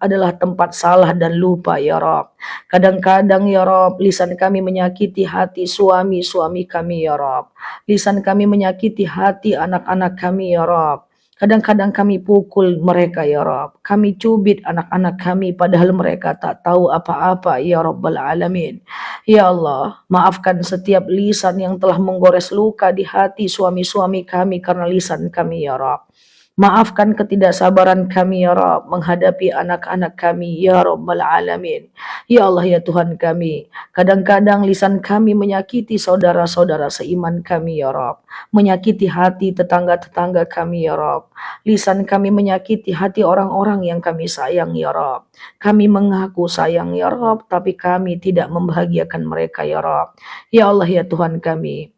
adalah tempat salah dan lupa ya Rob. Kadang-kadang ya Rob, lisan kami menyakiti hati suami-suami kami ya Rob. Lisan kami menyakiti hati anak-anak kami ya Rob. Kadang-kadang kami pukul mereka ya Rob. Kami cubit anak-anak kami padahal mereka tak tahu apa-apa ya Rabbal Alamin. Ya Allah, maafkan setiap lisan yang telah menggores luka di hati suami-suami kami karena lisan kami ya Rabb. Maafkan ketidaksabaran kami ya Rabb menghadapi anak-anak kami ya Rabbal Alamin. Ya Allah ya Tuhan kami, kadang-kadang lisan kami menyakiti saudara-saudara seiman kami ya Rabb, menyakiti hati tetangga-tetangga kami ya Rabb. Lisan kami menyakiti hati orang-orang yang kami sayang ya Rabb. Kami mengaku sayang ya Rabb, tapi kami tidak membahagiakan mereka ya Rabb. Ya Allah ya Tuhan kami,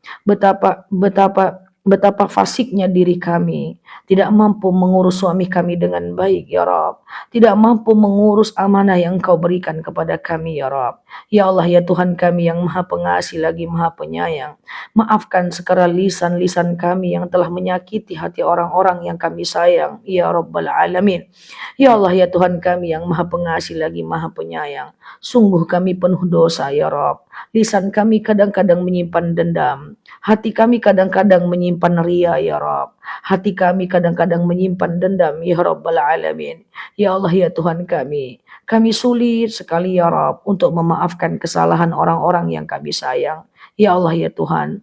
betapa fasiknya diri kami, tidak mampu mengurus suami kami dengan baik ya Rabb, tidak mampu mengurus amanah yang Engkau berikan kepada kami ya Rabb. Ya Allah ya Tuhan kami yang maha pengasih lagi maha penyayang, maafkan sekali lisan-lisan kami yang telah menyakiti hati orang-orang yang kami sayang ya Rabbal Alamin. Ya Allah ya Tuhan kami yang maha pengasih lagi maha penyayang, sungguh kami penuh dosa ya Rabb. Lisan kami kadang-kadang menyimpan dendam, hati kami kadang-kadang menyimpan ria ya Rabb. Hati kami kadang-kadang menyimpan dendam ya Rabbal Alamin. Ya Allah ya Tuhan kami sulit sekali ya Rabb untuk memaafkan kesalahan orang-orang yang kami sayang. Ya Allah ya Tuhan,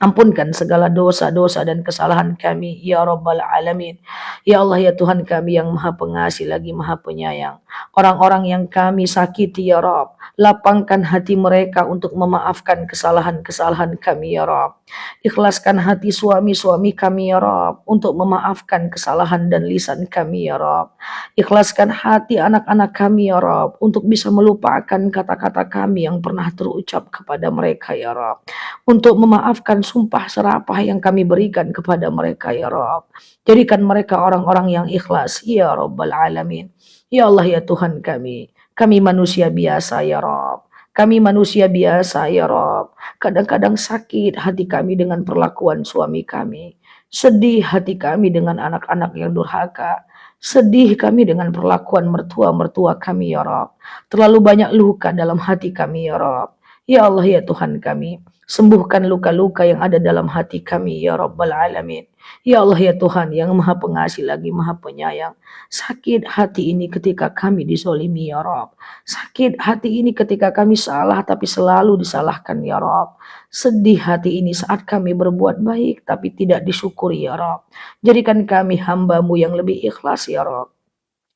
ampunkan segala dosa-dosa dan kesalahan kami ya Rabbal Alamin. Ya Allah ya Tuhan kami yang maha pengasih lagi maha penyayang, orang-orang yang kami sakiti ya Rabb, lapangkan hati mereka untuk memaafkan kesalahan-kesalahan kami ya Rabb. Ikhlaskan hati suami-suami kami ya Rabb untuk memaafkan kesalahan dan lisan kami ya Rabb. Ikhlaskan hati anak-anak kami ya Rabb untuk bisa melupakan kata-kata kami yang pernah terucap kepada mereka ya Rabb, untuk memaafkan sumpah serapah yang kami berikan kepada mereka ya Rabb. Jadikan mereka orang-orang yang ikhlas ya Rabbal Alamin. Ya Allah ya Tuhan kami manusia biasa ya Rabb. Kami manusia biasa ya Rabb. Kadang-kadang sakit hati kami dengan perlakuan suami kami. Sedih hati kami dengan anak-anak yang durhaka. Sedih kami dengan perlakuan mertua-mertua kami ya Rabb. Terlalu banyak luka dalam hati kami ya Rabb. Ya Allah ya Tuhan kami, sembuhkan luka-luka yang ada dalam hati kami ya Rabbal Alamin. Ya Allah ya Tuhan yang maha pengasih lagi maha penyayang. Sakit hati ini ketika kami dizolimi ya Rabb. Sakit hati ini ketika kami salah tapi selalu disalahkan ya Rabb. Sedih hati ini saat kami berbuat baik tapi tidak disyukuri ya Rabb. Jadikan kami hambamu yang lebih ikhlas ya Rabb,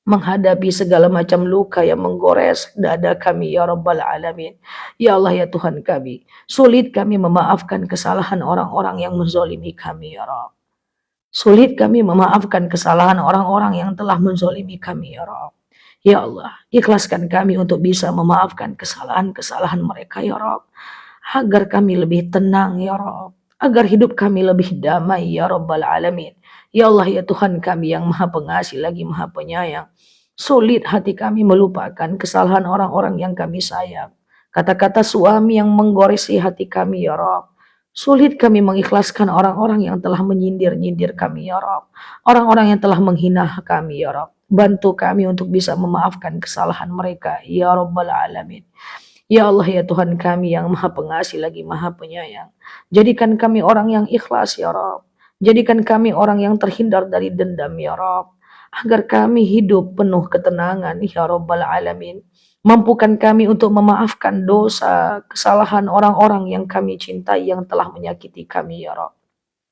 menghadapi segala macam luka yang menggores dada kami ya Rabbal Alamin. Ya Allah ya Tuhan kami, sulit kami memaafkan kesalahan orang-orang yang menzolimi kami ya Rabb. Sulit kami memaafkan kesalahan orang-orang yang telah menzolimi kami ya Rabb. Ya Allah, ikhlaskan kami untuk bisa memaafkan kesalahan-kesalahan mereka ya Rabb. Agar kami lebih tenang ya Rabb. Agar hidup kami lebih damai ya Rabbal Alamin. Ya Allah ya Tuhan kami yang maha pengasih lagi maha penyayang. Sulit hati kami melupakan kesalahan orang-orang yang kami sayang. Kata-kata suami yang menggoresi hati kami ya Rabb. Sulit kami mengikhlaskan orang-orang yang telah menyindir-nyindir kami ya Rabb. Orang-orang yang telah menghina kami ya Rabb. Bantu kami untuk bisa memaafkan kesalahan mereka ya Rabbal Alamin. Ya Allah ya Tuhan kami yang maha pengasih lagi maha penyayang. Jadikan kami orang yang ikhlas ya Rabb. Jadikan kami orang yang terhindar dari dendam ya Rabb. Agar kami hidup penuh ketenangan ya Rabbal Alamin. Mampukan kami untuk memaafkan dosa, kesalahan orang-orang yang kami cintai yang telah menyakiti kami ya Rabb.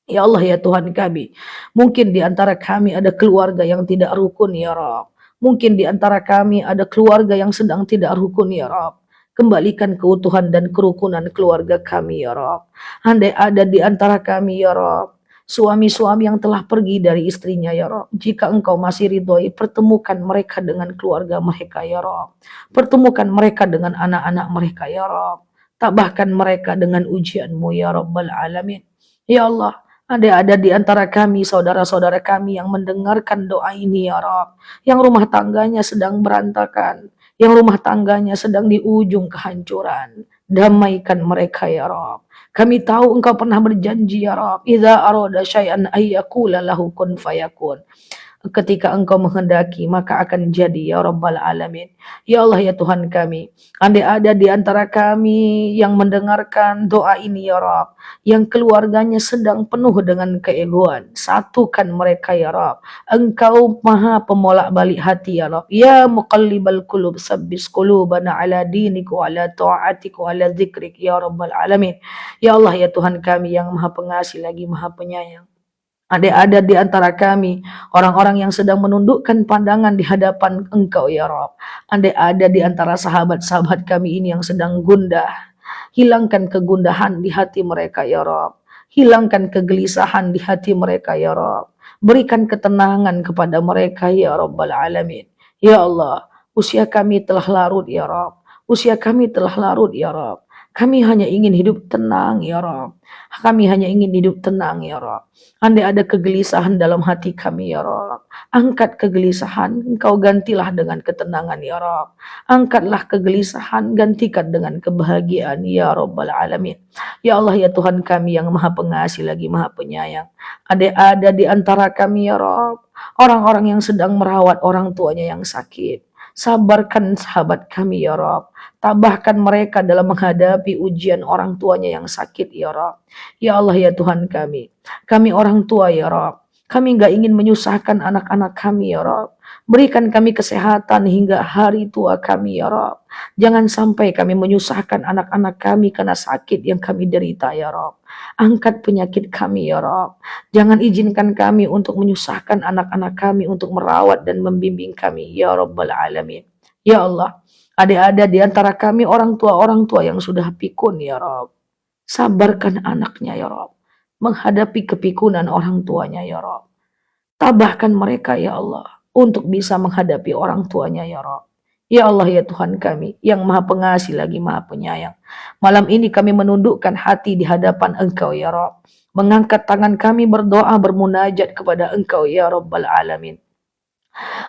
Ya Allah ya Tuhan kami, mungkin di antara kami ada keluarga yang tidak rukun ya Rabb. Mungkin di antara kami ada keluarga yang sedang tidak rukun ya Rabb. Kembalikan keutuhan dan kerukunan keluarga kami ya Rabb. Andai ada di antara kami ya Rabb, suami-suami yang telah pergi dari istrinya ya Rabb. Jika engkau masih ridhoi, pertemukan mereka dengan keluarga mereka ya Rabb. Pertemukan mereka dengan anak-anak mereka ya Rabb. Tabahkan mereka dengan ujianmu ya Rabbal Alamin. Ya Allah, ada di antara kami, saudara-saudara kami yang mendengarkan doa ini ya Rabb. Yang rumah tangganya sedang berantakan. Yang rumah tangganya sedang di ujung kehancuran. Damaikan mereka ya Rabb. Kami tahu engkau pernah berjanji ya Rabb. Idza arada syai'an ayyakula lahu kun fayakun. Ketika engkau menghendaki maka akan jadi ya Rabbal Alamin. Ya Allah ya Tuhan kami, andai ada di antara kami yang mendengarkan doa ini ya Rabb, yang keluarganya sedang penuh dengan keegoan, satukan mereka ya Rabb. Engkau maha pemolak balik hati ya Rabb. Ya muqallibal qulub sabbis qulubana ala dinik wa ala ta'atik wa ala dzikrik ya Rabbal Alamin. Ya Allah ya Tuhan kami yang maha pengasih lagi maha penyayang. Ada di antara kami orang-orang yang sedang menundukkan pandangan di hadapan Engkau ya Rabb. Andai ada di antara sahabat-sahabat kami ini yang sedang gundah, hilangkan kegundahan di hati mereka ya Rabb. Hilangkan kegelisahan di hati mereka ya Rabb. Berikan ketenangan kepada mereka ya Rabbal Alamin. Ya Allah, usia kami telah larut ya Rabb. Usia kami telah larut ya Rabb. Kami hanya ingin hidup tenang ya Rabb. Kami hanya ingin hidup tenang ya Rabb. Andai ada kegelisahan dalam hati kami ya Rabb, angkat kegelisahan, Engkau gantilah dengan ketenangan ya Rabb. Angkatlah kegelisahan, gantikan dengan kebahagiaan ya Rabbal Alamin. Ya Allah ya Tuhan kami yang maha pengasih lagi maha penyayang. Ada di antara kami ya Rabb, orang-orang yang sedang merawat orang tuanya yang sakit. Sabarkan sahabat kami ya Rabb. Tabahkan mereka dalam menghadapi ujian orang tuanya yang sakit ya Rabb. Ya Allah ya Tuhan kami orang tua ya Rabb. Kami nggak ingin menyusahkan anak-anak kami ya Rabb. Berikan kami kesehatan hingga hari tua kami ya Rabb. Jangan sampai kami menyusahkan anak-anak kami karena sakit yang kami derita ya Rabb. Angkat penyakit kami ya Rabb. Jangan izinkan kami untuk menyusahkan anak-anak kami untuk merawat dan membimbing kami ya Rabbal Alamin. Ya Allah, ada di antara kami orang tua yang sudah pikun ya Rabb. Sabarkan anaknya ya Rabb. Menghadapi kepikunan orang tuanya ya Rabb. Tabahkan mereka ya Allah untuk bisa menghadapi orang tuanya ya Rabb. Ya Allah ya Tuhan kami yang maha pengasih lagi maha penyayang. Malam ini kami menundukkan hati di hadapan Engkau ya Rabb. Mengangkat tangan kami berdoa bermunajat kepada Engkau ya Rabbal Alamin.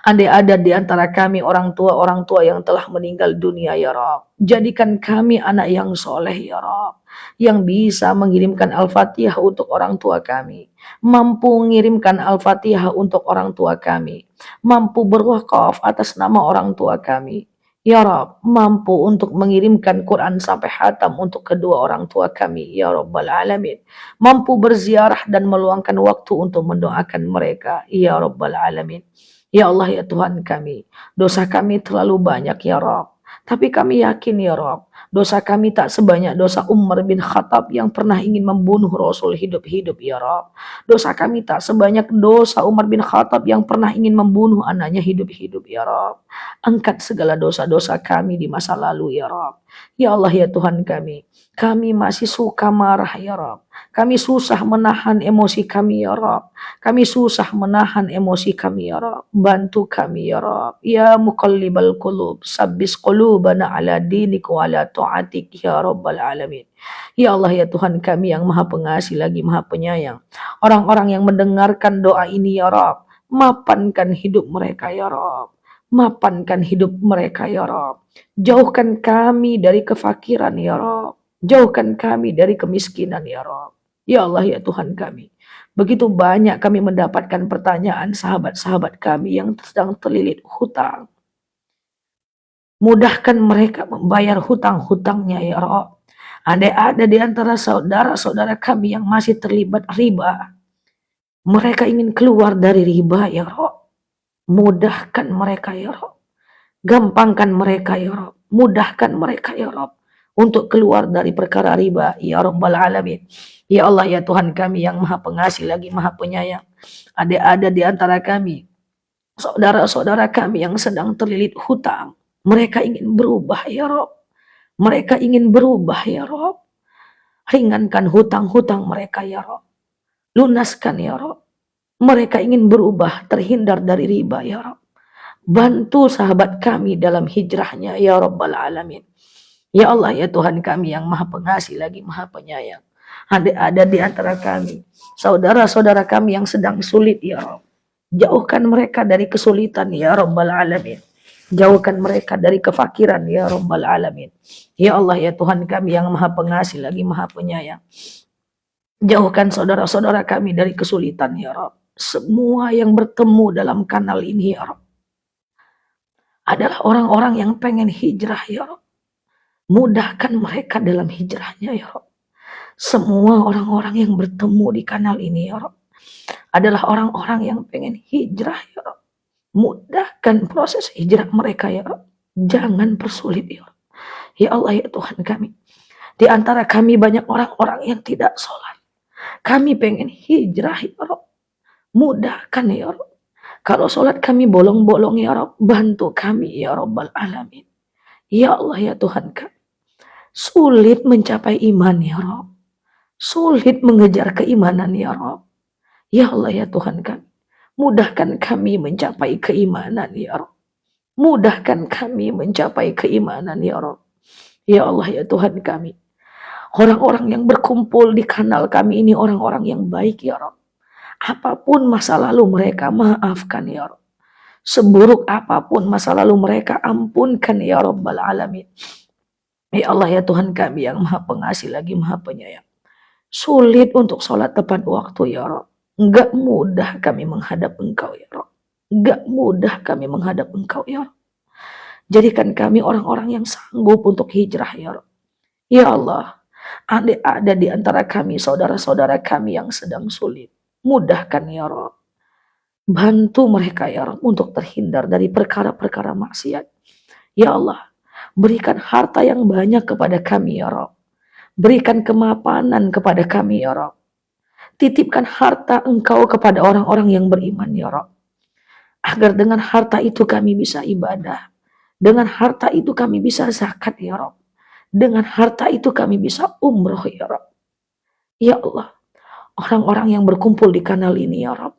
Andai ada di antara kami orang tua yang telah meninggal dunia ya Rabb. Jadikan kami anak yang soleh ya Rabb. Yang bisa mengirimkan Al-Fatihah untuk orang tua kami. Mampu mengirimkan Al-Fatihah untuk orang tua kami. Mampu berwakaf atas nama orang tua kami. Ya Rob, mampu untuk mengirimkan Quran sampai hatam untuk kedua orang tua kami, Ya Rabbal Alamin. Mampu berziarah dan meluangkan waktu untuk mendoakan mereka, Ya Rabbal Alamin. Ya Allah, ya Tuhan kami, dosa kami terlalu banyak, Ya Rob. Tapi kami yakin, Ya Rob, dosa kami tak sebanyak dosa Umar bin Khattab yang pernah ingin membunuh Rasul hidup-hidup, Ya Rob. Dosa kami tak sebanyak dosa Umar bin Khattab yang pernah ingin membunuh anaknya hidup-hidup, Ya Rob. Angkat segala dosa-dosa kami di masa lalu, Ya Rob. Ya Allah, ya Tuhan kami. Kami masih suka marah, Ya Rob. Kami susah menahan emosi kami, Ya Rob. Kami susah menahan emosi kami, Ya Rob. Bantu kami, Ya Rob. Ya muqallibal qulub, sabbis qulubana ala dinik wa ala ta'atik, Ya Rabbal Alamin. Ya Allah, ya Tuhan kami yang maha pengasih lagi maha penyayang. Orang-orang yang mendengarkan doa ini, Ya Rob, mapankan hidup mereka, Ya Rob. Mapankan hidup mereka, Ya Rob. Jauhkan kami dari kefakiran, Ya Rob. Jauhkan kami dari kemiskinan, Ya Rob. Ya Allah, ya Tuhan kami. Begitu banyak kami mendapatkan pertanyaan sahabat-sahabat kami yang sedang terlilit hutang. Mudahkan mereka membayar hutang-hutangnya, Ya Rob. Ada di antara saudara-saudara kami yang masih terlibat riba. Mereka ingin keluar dari riba, Ya Rob. Mudahkan mereka, Ya Rob. Gampangkan mereka, Ya Rob. Mudahkan mereka, Ya Rob. Untuk keluar dari perkara riba, Ya Rabbal Alamin. Ya Allah, ya Tuhan kami yang maha pengasih lagi maha penyayang. Ada di antara kami, saudara-saudara kami yang sedang terlilit hutang. Mereka ingin berubah, Ya Rob. Mereka ingin berubah, Ya Rob. Ringankan hutang-hutang mereka, Ya Rob. Lunaskan, Ya Rob. Mereka ingin berubah, terhindar dari riba, Ya Rob. Bantu sahabat kami dalam hijrahnya, Ya Rabbal Alamin. Ya Allah, ya Tuhan kami yang maha pengasih lagi maha penyayang. Ada di antara kami, saudara-saudara kami yang sedang sulit, Ya Rabb. Jauhkan mereka dari kesulitan, Ya Rabbal Alamin. Jauhkan mereka dari kefakiran, Ya Rabbal Alamin. Ya Allah, ya Tuhan kami yang maha pengasih lagi maha penyayang. Jauhkan saudara-saudara kami dari kesulitan, Ya Rabb. Semua yang bertemu dalam kanal ini, Ya Rabb, adalah orang-orang yang pengen hijrah, Ya Rabb. Mudahkan mereka dalam hijrahnya, Ya Rabb. Semua orang-orang yang bertemu di kanal ini, Ya Rabb, adalah orang-orang yang pengen hijrah, Ya Rabb. Mudahkan proses hijrah mereka, Ya Rabb. Jangan persulit, Ya Rabb. Ya Allah, ya Tuhan kami. Di antara kami banyak orang-orang yang tidak sholat. Kami pengen hijrah, Ya Rabb. Mudahkan, Ya Rabb. Kalau sholat kami bolong-bolong, Ya Rabb, bantu kami, Ya Rabbal Alamin. Ya Allah, ya Tuhan kami. Sulit mencapai iman, Ya Rabb. Sulit mengejar keimanan, Ya Rabb. Ya Allah, ya Tuhan kami. Mudahkan kami mencapai keimanan, Ya Rabb. Mudahkan kami mencapai keimanan, Ya Rabb. Ya Allah, ya Tuhan kami. Orang-orang yang berkumpul di kanal kami ini orang-orang yang baik, Ya Rabb. Apapun masa lalu mereka, maafkan, Ya Rabb. Seburuk apapun masa lalu mereka, ampunkan, Ya Rabbal Alamin. Ya Allah, ya Tuhan kami yang maha pengasih lagi maha penyayang. Sulit untuk sholat tepat waktu, Ya Rabb. Enggak mudah kami menghadap Engkau, Ya Rabb. Enggak mudah kami menghadap Engkau, Ya Rabb. Jadikan kami orang-orang yang sanggup untuk hijrah, Ya Rabb. Ya Allah, ada di antara kami saudara-saudara kami yang sedang sulit. Mudahkan, Ya Rabb. Bantu mereka, Ya Rabb, untuk terhindar dari perkara-perkara maksiat. Ya Allah, berikan harta yang banyak kepada kami, Ya Rabb. Berikan kemapanan kepada kami, Ya Rabb. Titipkan harta Engkau kepada orang-orang yang beriman, Ya Rabb. Agar dengan harta itu kami bisa ibadah. Dengan harta itu kami bisa zakat, Ya Rabb. Dengan harta itu kami bisa umroh, Ya Rabb. Ya Allah, orang-orang yang berkumpul di kanal ini, Ya Rabb,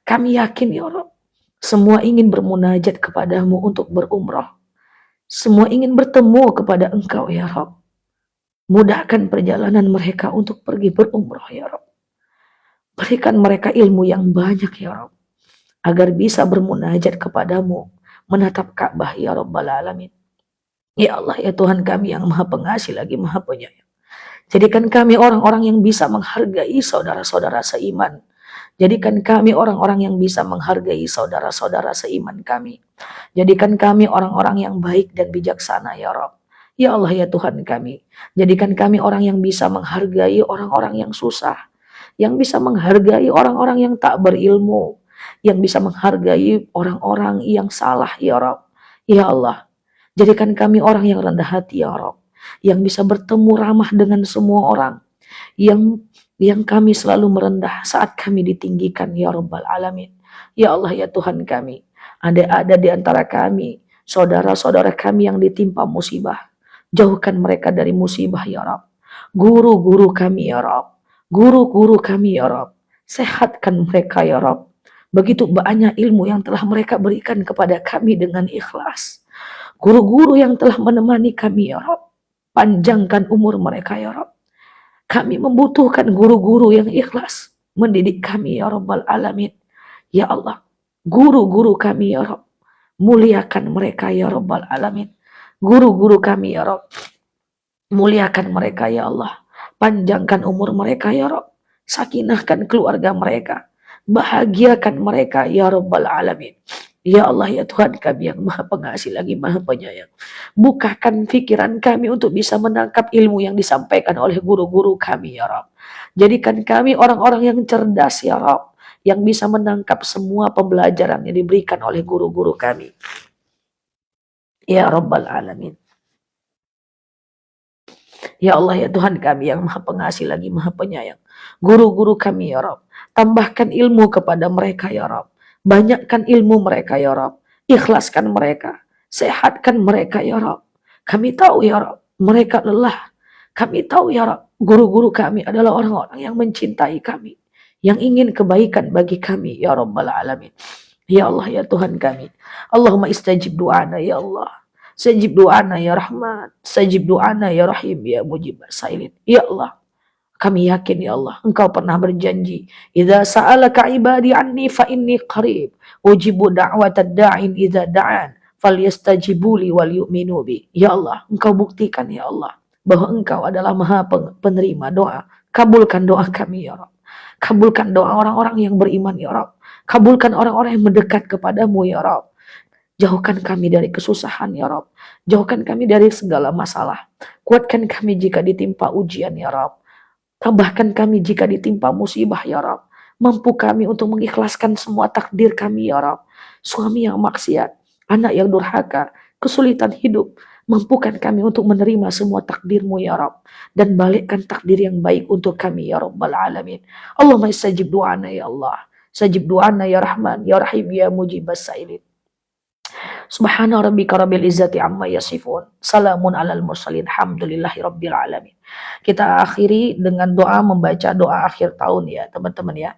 kami yakin, Ya Rabb, semua ingin bermunajat kepadamu untuk berumroh. Semua ingin bertemu kepada Engkau, Ya Rabb. Mudahkan perjalanan mereka untuk pergi berumroh, Ya Rabb. Berikan mereka ilmu yang banyak, Ya Rabb, agar bisa bermunajat kepadamu, menatap Ka'bah, Ya Rabbal Alamin. Ya Allah, ya Tuhan kami yang maha pengasih lagi maha penyayang. Jadikan kami orang-orang yang bisa menghargai saudara-saudara seiman. Jadikan kami orang-orang yang bisa menghargai saudara-saudara seiman kami. Jadikan kami orang-orang yang baik dan bijaksana ya Rabb. Ya Allah ya Tuhan kami. Jadikan kami orang yang bisa menghargai orang-orang yang susah. Yang bisa menghargai orang-orang yang tak berilmu. Yang bisa menghargai orang-orang yang salah ya Rabb. Ya Allah. Jadikan kami orang yang rendah hati ya Rabb. Yang bisa bertemu ramah dengan semua orang. Yang kami selalu merendah saat kami ditinggikan ya Rabbal Alamin. Ya Allah ya Tuhan kami, ada di antara kami saudara-saudara kami yang ditimpa musibah, jauhkan mereka dari musibah ya Rabb. Guru-guru kami ya Rabb, guru-guru kami ya Rabb, sehatkan mereka ya Rabb. Begitu banyak ilmu yang telah mereka berikan kepada kami dengan ikhlas. Guru-guru yang telah menemani kami ya Rabb, panjangkan umur mereka ya Rabb. Kami membutuhkan guru-guru yang ikhlas mendidik kami ya Rabbal Alamin. Ya Allah, guru-guru kami ya Rabb, muliakan mereka ya Rabbal Alamin. Guru-guru kami ya Rabb, muliakan mereka ya Allah. Panjangkan umur mereka ya Rabb. Sakinahkan keluarga mereka. Bahagiakan mereka ya Rabbal Alamin. Ya Allah ya Tuhan kami yang maha pengasih lagi maha penyayang. Bukakan pikiran kami untuk bisa menangkap ilmu yang disampaikan oleh guru-guru kami ya Rabb. Jadikan kami orang-orang yang cerdas ya Rabb. Yang bisa menangkap semua pembelajaran yang diberikan oleh guru-guru kami. Ya Rabbal Alamin. Ya Allah ya Tuhan kami yang maha pengasih lagi maha penyayang. Guru-guru kami ya Rabb. Tambahkan ilmu kepada mereka ya Rabb. Banyakkan ilmu mereka ya Rabb. Ikhlaskan mereka. Sehatkan mereka ya Rabb. Kami tahu ya Rabb, mereka lelah. Kami tahu ya Rabb, guru-guru kami adalah orang-orang yang mencintai kami. Yang ingin kebaikan bagi kami ya Rabbal Alamin. Ya Allah ya Tuhan kami. Allahumma istajib du'ana ya Allah. Sajib du'ana ya Rahman. Sajib du'ana ya Rahim ya Mujib Sailin. Ya Allah. Kami yakin ya Allah, Engkau pernah berjanji, "Idza sa'alaka ibadi anni fa inni qarib, ujibu da'watad da'in idza da'an, falyastajibuli wal yu'minu bi." Ya Allah, Engkau buktikan ya Allah bahwa Engkau adalah Maha penerima doa. Kabulkan doa kami ya Rabb. Kabulkan doa orang-orang yang beriman ya Rabb. Kabulkan orang-orang yang mendekat kepadamu ya Rabb. Jauhkan kami dari kesusahan ya Rabb. Jauhkan kami dari segala masalah. Kuatkan kami jika ditimpa ujian ya Rabb. Tambahkan kami jika ditimpa musibah ya Rabb. Mampu kami untuk mengikhlaskan semua takdir kami ya Rabb. Suami yang maksiat, anak yang durhaka, kesulitan hidup. Mampukan kami untuk menerima semua takdirmu ya Rabb. Dan balikkan takdir yang baik untuk kami ya Rabbal Alamin. Allahumma istajib du'ana ya Allah. Sajib du'ana ya Rahman, ya Rahim, ya Mujibas Sailin. Subhana rabbika rabbil izzati amma yasifun. Salamun alal mursalin. Alhamdulillahi rabbil alamin. Kita akhiri dengan doa, membaca doa akhir tahun ya teman-teman ya.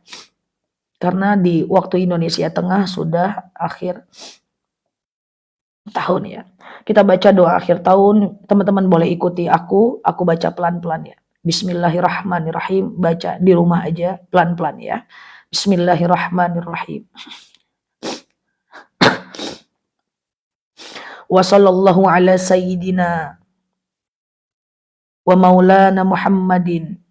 Karena di waktu Indonesia Tengah sudah akhir tahun ya. Kita baca doa akhir tahun. Teman-teman boleh ikuti aku baca pelan-pelan ya. Bismillahirrahmanirrahim. Baca di rumah aja pelan-pelan ya. Bismillahirrahmanirrahim. Wa sallallahu ala sayyidina wa maulana Muhammadin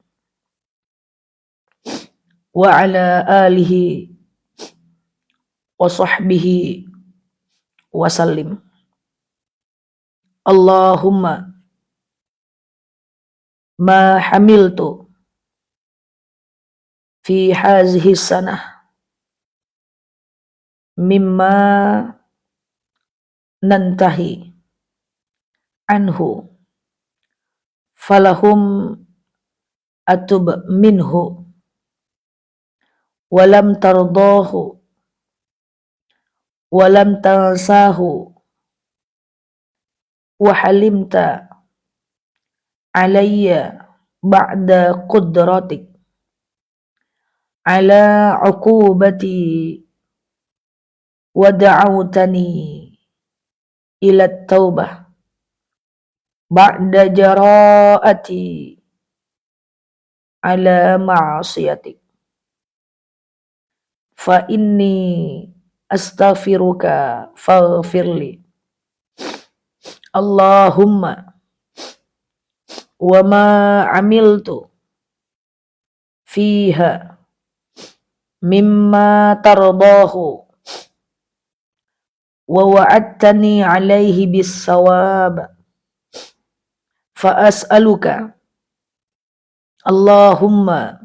wa ala alihi wa sahbihi wa sallim. Allahumma ma hamiltu fi hazihi sanah mimma nantahi anhu falahum atub minhu walam tardahu walam tansahu wa halimta alayya ba'da qudratik ala uqubati wa da'awtani ila taubah ba'da jara'ati ala ma'asiyatik fa inni astaghfiruka faghfirli. Allahumma wa ma amiltu fiha mimma tardahu wa wa'adtani alaihi bis-sawab fa as'aluka Allahumma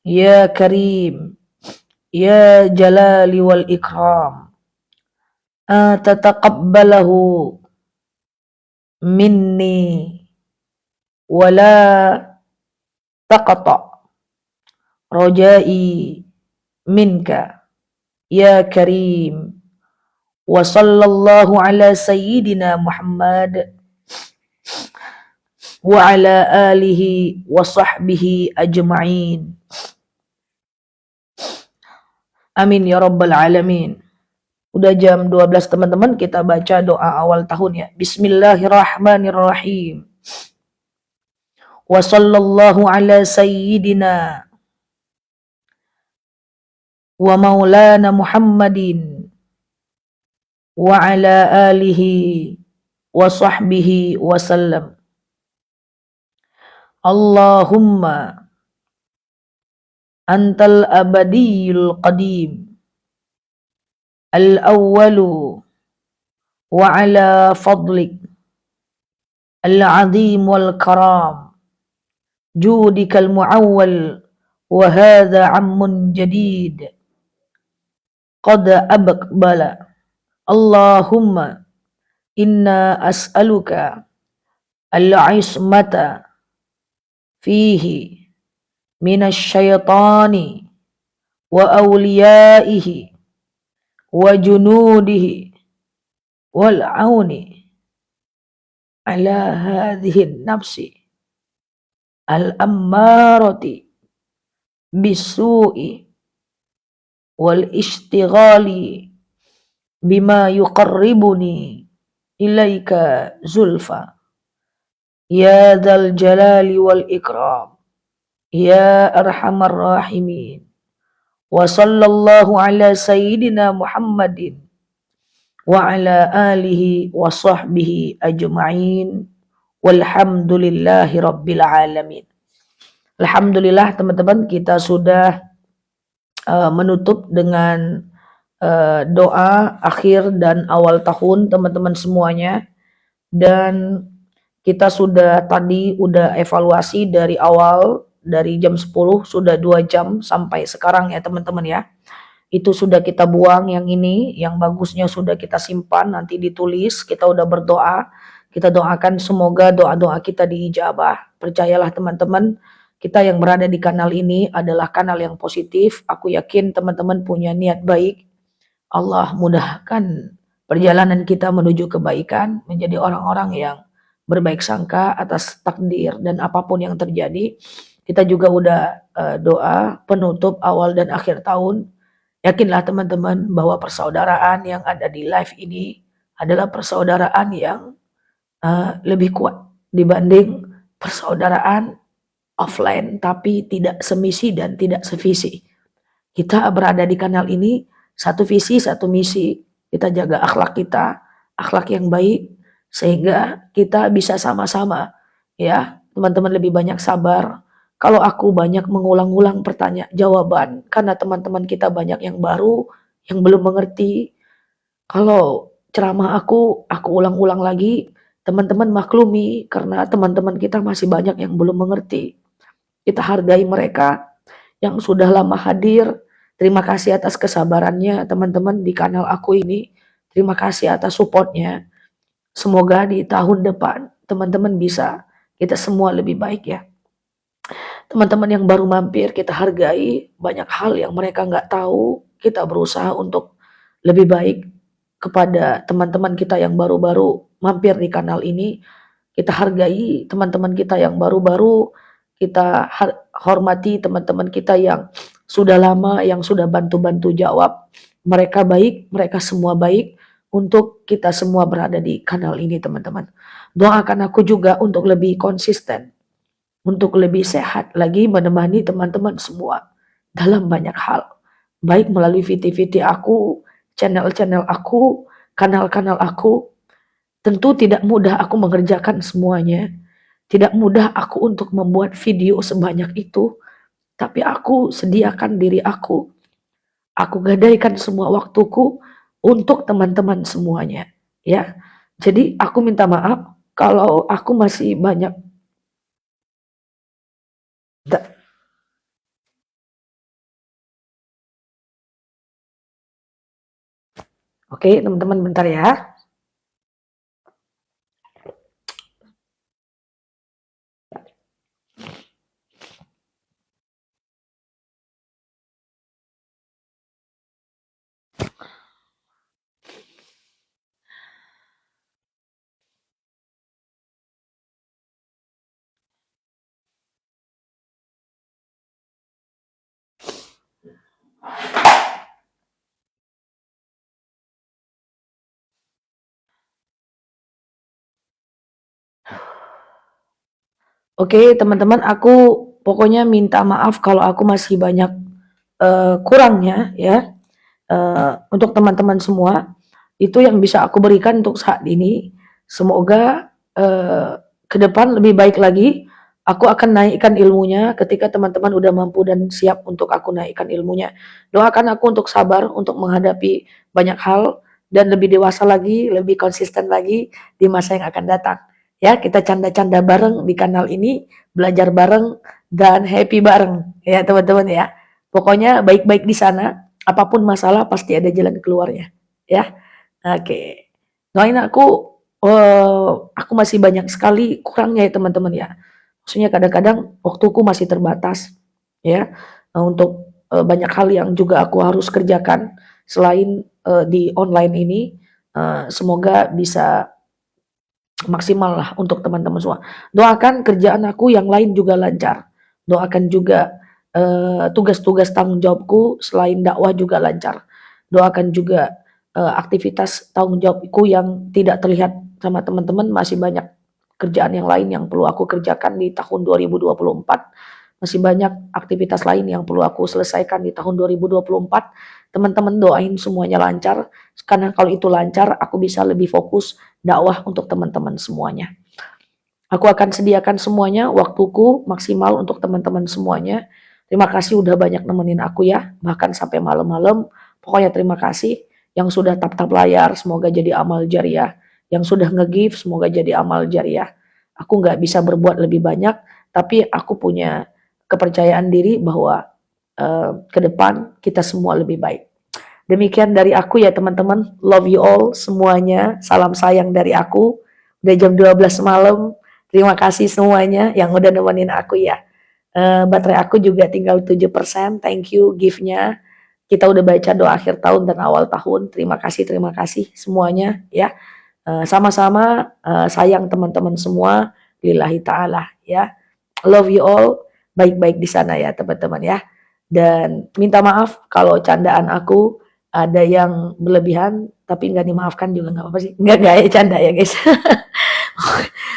ya karim ya jalali wal ikram tataqabbalahu minni wala taqata rajai minka ya karim wa sallallahu ala sayyidina Muhammad wa ala alihi wa sahbihi ajma'in. Amin ya rabbal alamin. Udah jam 12 teman-teman, kita baca doa awal tahun ya. Bismillahirrahmanirrahim. Wa sallallahu ala sayyidina wa maulana Muhammadin wa ala alihi wa sahbihi wa sallam. Allahumma antal abadiyul qadim al-awwalu wa ala fadlik al-azim wal karam judikal mu'awwal wa hadha ammun jadid qad abqbala. Allahumma inna as'aluka al-ismata fihi minasyaitani wa awliyaihi wa junudihi wal auni ala hadhihi nafsi al-ammarati bisu'i wal ishtighali bima yuqarribuni ilaika zulfa ya dzal jalali wal ikram ya arhamar rahimin. Wa sallallahu ala sayyidina Muhammadin wa ala alihi wa sahbihi ajma'in walhamdulillahi rabbil alamin. Alhamdulillah teman-teman, kita sudah menutup dengan doa akhir dan awal tahun teman-teman semuanya, dan kita sudah evaluasi dari awal, dari jam 10 sudah 2 jam sampai sekarang ya teman-teman ya. Itu sudah kita buang, yang ini yang bagusnya sudah kita simpan, nanti ditulis. Kita udah berdoa, kita doakan semoga doa-doa kita diijabah. Percayalah teman-teman, kita yang berada di kanal ini adalah kanal yang positif. Aku yakin teman-teman punya niat baik. Allah mudahkan perjalanan kita menuju kebaikan, menjadi orang-orang yang berbaik sangka atas takdir dan apapun yang terjadi. Kita juga udah doa penutup awal dan akhir tahun. Yakinlah teman-teman bahwa persaudaraan yang ada di live ini adalah persaudaraan yang lebih kuat dibanding persaudaraan offline tapi tidak semisi dan tidak sevisi. Kita berada di kanal ini satu visi, satu misi. Kita jaga akhlak kita, akhlak yang baik, sehingga kita bisa sama-sama ya teman-teman lebih banyak sabar. Kalau aku banyak mengulang-ulang pertanyaan jawaban karena teman-teman kita banyak yang baru, yang belum mengerti. Kalau ceramah aku ulang-ulang lagi, teman-teman maklumi karena teman-teman kita masih banyak yang belum mengerti. Kita hargai mereka yang sudah lama hadir. Terima kasih atas kesabarannya teman-teman di kanal aku ini. Terima kasih atas supportnya. Semoga di tahun depan teman-teman bisa kita semua lebih baik ya. Teman-teman yang baru mampir kita hargai, banyak hal yang mereka nggak tahu. Kita berusaha untuk lebih baik kepada teman-teman kita yang baru-baru mampir di kanal ini. Kita hargai teman-teman kita yang baru-baru, kita hormati teman-teman kita yang sudah lama, yang sudah bantu-bantu jawab. Mereka baik, mereka semua baik untuk kita semua berada di kanal ini teman-teman. Doakan aku juga untuk lebih konsisten, untuk lebih sehat lagi menemani teman-teman semua dalam banyak hal. Baik melalui VT-VT aku, channel-channel aku, kanal-kanal aku. Tentu tidak mudah aku mengerjakan semuanya. Tidak mudah aku untuk membuat video sebanyak itu. Tapi aku sediakan diri aku aku gadaikan semua waktuku untuk teman-teman semuanya, ya. Jadi aku minta maaf kalau aku masih banyak oke, teman-teman bentar ya. Oke, teman-teman, aku pokoknya minta maaf kalau aku masih banyak kurangnya ya. Untuk teman-teman semua, itu yang bisa aku berikan untuk saat ini. Semoga ke depan lebih baik lagi. Aku akan naikkan ilmunya ketika teman-teman udah mampu dan siap untuk aku naikkan ilmunya. Doakan aku untuk sabar untuk menghadapi banyak hal dan lebih dewasa lagi, lebih konsisten lagi di masa yang akan datang. Ya, kita canda-canda bareng di kanal ini, belajar bareng dan happy bareng ya teman-teman ya. Pokoknya baik-baik di sana, apapun masalah pasti ada jalan keluarnya ya. Oke. Doain aku masih banyak sekali kurangnya ya teman-teman ya. Maksudnya kadang-kadang waktuku masih terbatas ya, untuk banyak hal yang juga aku harus kerjakan selain di online ini. Semoga bisa maksimal lah untuk teman-teman semua. Doakan kerjaan aku yang lain juga lancar. Doakan juga tugas-tugas tanggung jawabku selain dakwah juga lancar. Doakan juga aktivitas tanggung jawabku yang tidak terlihat sama teman-teman, masih banyak kerjaan yang lain yang perlu aku kerjakan di tahun 2024. Masih banyak aktivitas lain yang perlu aku selesaikan di tahun 2024. Teman-teman doain semuanya lancar, karena kalau itu lancar aku bisa lebih fokus dakwah untuk teman-teman semuanya. Aku akan sediakan semuanya, waktuku maksimal untuk teman-teman semuanya. Terima kasih udah banyak nemenin aku ya, bahkan sampai malam-malam. Pokoknya terima kasih yang sudah tap-tap layar, semoga jadi amal jariah. Yang sudah nge-give, semoga jadi amal jariah. Aku nggak bisa berbuat lebih banyak, tapi aku punya kepercayaan diri bahwa ke depan kita semua lebih baik. Demikian dari aku ya teman-teman. Love you all semuanya. Salam sayang dari aku. Udah jam 12 malam. Terima kasih semuanya yang udah nemenin aku ya. Baterai aku juga tinggal 7%. Thank you gift-nya. Kita udah baca doa akhir tahun dan awal tahun. Terima kasih semuanya ya. Sama-sama sayang teman-teman semua. Lillahi ta'ala ya. Love you all. Baik-baik di sana ya teman-teman ya. Dan minta maaf kalau candaan aku ada yang berlebihan, tapi nggak dimaafkan juga nggak apa-apa sih. Nggak ya canda ya guys.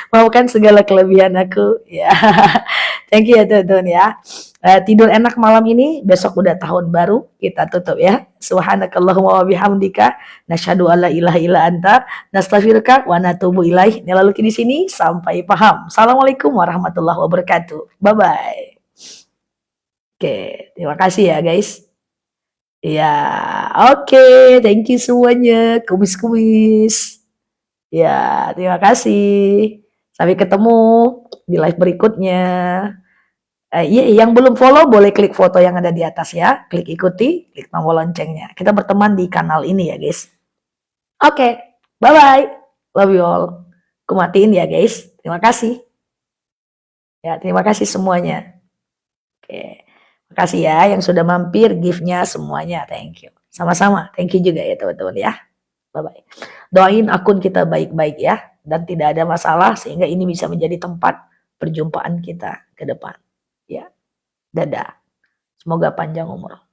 Maafkan segala kelebihan aku. Ya. Thank you ya teman-teman ya. Tidur enak malam ini, besok udah tahun baru, kita tutup ya. Subhanakallahumma wa bihamdika, nasyhadu alla ilaha illa anta, nastaghfiruka wa natubu ilaih. Lalu di sini sampai paham. Assalamualaikum warahmatullahi wabarakatuh. Bye bye. Oke, terima kasih ya guys. Ya, oke, thank you semuanya, kumis-kumis. Ya, terima kasih. Sampai ketemu di live berikutnya. Iya, yang belum follow boleh klik foto yang ada di atas ya. Klik ikuti, klik tombol loncengnya. Kita berteman di kanal ini ya guys. Oke, bye-bye. Love you all. Kumatiin ya guys. Terima kasih. Ya, terima kasih semuanya. Oke, makasih ya yang sudah mampir, gift-nya semuanya. Thank you. Sama-sama. Thank you juga ya teman-teman ya. Bye-bye. Doain akun kita baik-baik ya. Dan tidak ada masalah sehingga ini bisa menjadi tempat perjumpaan kita ke depan. Ya. Dadah. Semoga panjang umur.